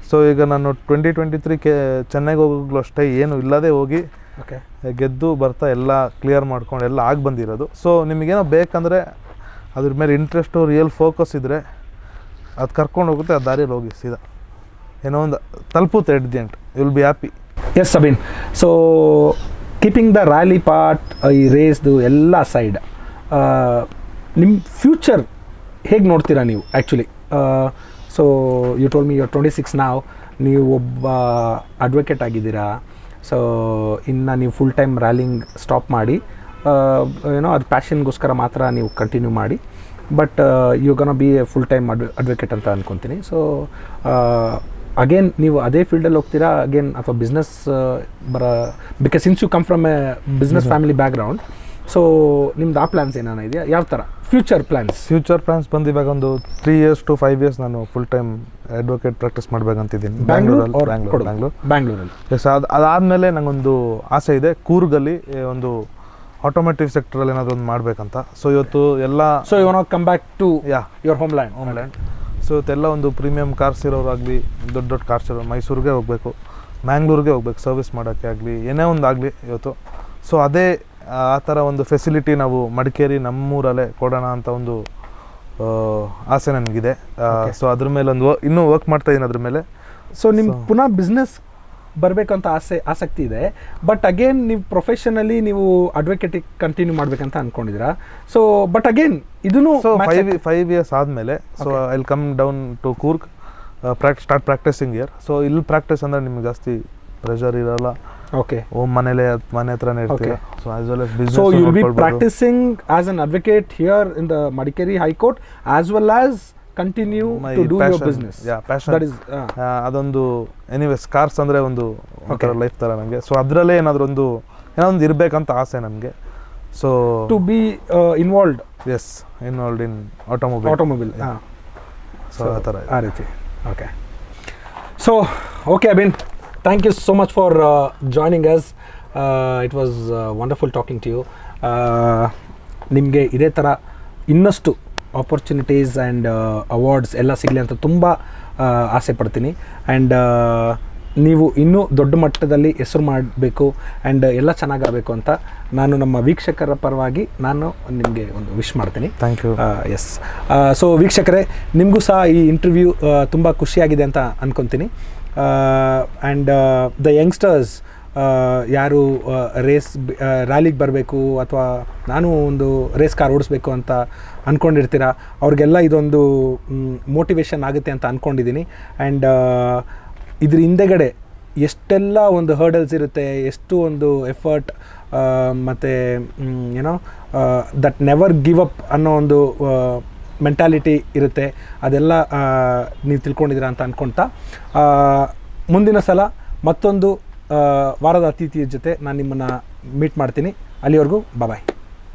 ಸೊ ಈಗ ನಾನು 2023 ಚೆನ್ನೈಗೆ ಹೋಗೋಗ್ಲೂ ಅಷ್ಟೇ ಏನು ಇಲ್ಲದೆ ಹೋಗಿ ಗೆದ್ದು ಬರ್ತಾ ಎಲ್ಲ ಕ್ಲಿಯರ್ ಮಾಡ್ಕೊಂಡು ಎಲ್ಲ ಆಗಿ ಬಂದಿರೋದು. ಸೊ ನಿಮಗೇನೋ ಬೇಕಂದರೆ ಅದ್ರ ಮೇಲೆ ಇಂಟ್ರೆಸ್ಟು ರಿಯಲ್ ಫೋಕಸ್ ಇದ್ದರೆ ಅದು ಕರ್ಕೊಂಡು ಹೋಗುತ್ತೆ, ಆ ದಾರಿಯಲ್ಲಿ ಹೋಗಿ ಸೀದಾ ಏನೋ ಒಂದು ತಲುಪುತ್ತೆ. At the end you will be happy. Yes Sabeen, so keeping the rally part, ಈ ರೇಸ್ದು ಎಲ್ಲ ಸೈಡ್, ನಿಮ್ಮ ಫ್ಯೂಚರ್ ಹೇಗೆ ನೋಡ್ತೀರಾ ನೀವು actually? So you told me you are 26 ನಾವು, ನೀವು ಒಬ್ಬ ಅಡ್ವೊಕೇಟ್ ಆಗಿದ್ದೀರಾ. ಸೊ ಇನ್ನು ನೀವು ಫುಲ್ ಟೈಮ್ ರ್ಯಾಲಿಂಗ್ ಸ್ಟಾಪ್ ಮಾಡಿ ಏನೋ ಅದು ಪ್ಯಾಷನ್ಗೋಸ್ಕರ ಮಾತ್ರ ನೀವು ಕಂಟಿನ್ಯೂ ಮಾಡಿ. But you gonna be a full time advocate ಅಂತ ಅಂದ್ಕೊತೀನಿ. ಸೊ ಅಗೇನ್ ನೀವು ಅದೇ ಫೀಲ್ಡಲ್ಲಿ ಹೋಗ್ತೀರಾ ಅಗೇನ್ ಅಥವಾ business because since you come from a business family background. So ನಿಮ್ದು ಆ ಪ್ಲ್ಯಾನ್ಸ್ ಏನಾನ ಇದೆಯಾ? ಯಾವ ಥರ ಫ್ಯೂಚರ್ ಪ್ಲ್ಯಾನ್ಸ್ ಬಂದು ಇವಾಗ ಒಂದು 3 years to 5 years ನಾನು ಫುಲ್ ಟೈಮ್ ಅಡ್ವೊಕೇಟ್ ಪ್ರಾಕ್ಟೀಸ್ ಮಾಡ್ಬೇಕಂತಿದ್ದೀನಿ ಬ್ಯಾಂಗ್ಳೂರಲ್ಲಿ. ಎಸ್, ಅದಾದಮೇಲೆ ನನಗೊಂದು ಆಸೆ ಇದೆ, ಕೂರ್ಗಲ್ಲಿ ಒಂದು ಆಟೋಮೇಟಿವ್ ಸೆಕ್ಟರಲ್ಲಿ ಏನಾದರೂ ಒಂದು ಮಾಡಬೇಕಂತ. ಸೊ ಇವತ್ತು ಎಲ್ಲ you want to come back to your homeland. So ಇವತ್ತೆಲ್ಲ ಒಂದು ಪ್ರೀಮಿಯಂ ಕಾರ್ಸ್ ಇರೋರಾಗಲಿ, ದೊಡ್ಡ ದೊಡ್ಡ ಕಾರ್ಸ್ ಇರೋ ಮೈಸೂರಿಗೆ ಹೋಗಬೇಕು, ಮ್ಯಾಂಗ್ಳೂರಿಗೆ ಹೋಗ್ಬೇಕು ಸರ್ವಿಸ್ ಮಾಡೋಕ್ಕೆ ಆಗಲಿ, ಏನೇ ಒಂದು ಆಗಲಿ ಇವತ್ತು. ಸೊ ಅದೇ ಆ ಥರ ಒಂದು ಫೆಸಿಲಿಟಿ ನಾವು ಮಡಿಕೇರಿ ನಮ್ಮೂರಲ್ಲೇ ಕೊಡೋಣ ಅಂತ ಒಂದು ಆಸೆ ನನಗಿದೆ. ಸೊ ಅದ್ರ ಮೇಲೆ ಒಂದು ಇನ್ನೂ ವರ್ಕ್ ಮಾಡ್ತಾಯಿದ್ದೀನಿ ಅದ್ರ ಮೇಲೆ. ಸೊ ನಿಮ್ಗೆ ಪುನಃ ಬಿಸ್ನೆಸ್ ಬರಬೇಕಂತ ಆಸಕ್ತಿ ಇದೆ, ಬಟ್ ಅಗೇನ್ ನೀವು ಪ್ರೊಫೆಷನಲಿ ನೀವು ಅಡ್ವೊಕೇಟಿಗೆ ಕಂಟಿನ್ಯೂ ಮಾಡಬೇಕಂತ ಅಂದ್ಕೊಂಡಿದ್ದೀರಾ. ಸೊ ಬಟ್ ಅಗೇನ್ ಇದನ್ನು 5 years ಆದಮೇಲೆ so I will come down to Coorg, start practising year. So ಇಲ್ಲಿ ಪ್ರಾಕ್ಟೀಸ್ ಅಂದರೆ ನಿಮ್ಗೆ ಜಾಸ್ತಿ ಪ್ರೆಷರ್ ಇರಲ್ಲ. ಓಕೆ, ಮನೆ ಹತ್ರನೇ ಇರ್ತೀರಾ. So as well as business. So you will be practising as an advocate here in the Madikeri high court as well as continue to do your business. That is ಅದೊಂದು anyways cars ಅಂದರೆ ಒಂದು life ಥರ ನನಗೆ. So ಅದರಲ್ಲೇ ಏನಾದರೂ ಒಂದು ಇರಬೇಕಂತ ಆಸೆ ನನಗೆ. So to be involved in automobile. So ಆ ರೀತಿ. Okay, so okay Abin, thank you so much for joining us. It was wonderful talking to you. ನಿಮಗೆ ಇದೇ ಥರ ಇನ್ನಷ್ಟು ಆಪರ್ಚುನಿಟೀಸ್ ಆ್ಯಂಡ್ ಅವಾರ್ಡ್ಸ್ ಎಲ್ಲ ಸಿಗಲಿ ಅಂತ ತುಂಬ ಆಸೆ ಪಡ್ತೀನಿ. ಆ್ಯಂಡ್ ನೀವು ಇನ್ನೂ ದೊಡ್ಡ ಮಟ್ಟದಲ್ಲಿ ಹೆಸರು ಮಾಡಬೇಕು ಆ್ಯಂಡ್ ಎಲ್ಲ ಚೆನ್ನಾಗಾಗಬೇಕು ಅಂತ ನಾನು ನಮ್ಮ ವೀಕ್ಷಕರ ಪರವಾಗಿ ನಾನು ನಿಮಗೆ ಒಂದು ವಿಶ್ ಮಾಡ್ತೀನಿ. Thank you. ಎಸ್. ಸೊ ವೀಕ್ಷಕರೇ, ನಿಮಗೂ ಸಹ ಈ ಇಂಟರ್ವ್ಯೂ ತುಂಬ ಖುಷಿಯಾಗಿದೆ ಅಂತ ಅಂದ್ಕೊತೀನಿ. ಆ್ಯಂಡ್ ದ ಯಂಗ್ಸ್ಟರ್ಸ್ ಯಾರು ರ್ಯಾಲಿಗೆ ಬರಬೇಕು ಅಥವಾ ನಾನು ಒಂದು ರೇಸ್ ಕಾರ್ ಓಡಿಸ್ಬೇಕು ಅಂತ ಅಂದ್ಕೊಂಡಿರ್ತೀರ, ಅವ್ರಿಗೆಲ್ಲ ಇದೊಂದು ಮೋಟಿವೇಶನ್ ಆಗುತ್ತೆ ಅಂತ ಅಂದ್ಕೊಂಡಿದ್ದೀನಿ. ಆ್ಯಂಡ್ ಇದ್ರ ಹಿಂದೆಗಡೆ ಎಷ್ಟೆಲ್ಲ ಒಂದು ಹರ್ಡಲ್ಸ್ ಇರುತ್ತೆ, ಎಷ್ಟು ಒಂದು ಎಫರ್ಟ್ ಮತ್ತು ಏನೋ ದಟ್ ನೆವರ್ ಗಿವ್ ಅಪ್ ಅನ್ನೋ ಒಂದು ಮೆಂಟಾಲಿಟಿ ಇರುತ್ತೆ, ಅದೆಲ್ಲ ನೀವು ತಿಳ್ಕೊಂಡಿದ್ದೀರಾ ಅಂತ ಅಂದ್ಕೊಳ್ತಾ ಮುಂದಿನ ಸಲ ಮತ್ತೊಂದು ವಾರದ ಅತಿಥಿಯ ಜೊತೆ ನಾನು ನಿಮ್ಮನ್ನು ಮೀಟ್ ಮಾಡ್ತೀನಿ. ಅಲ್ಲಿವರೆಗೂ ಬಾಯ್.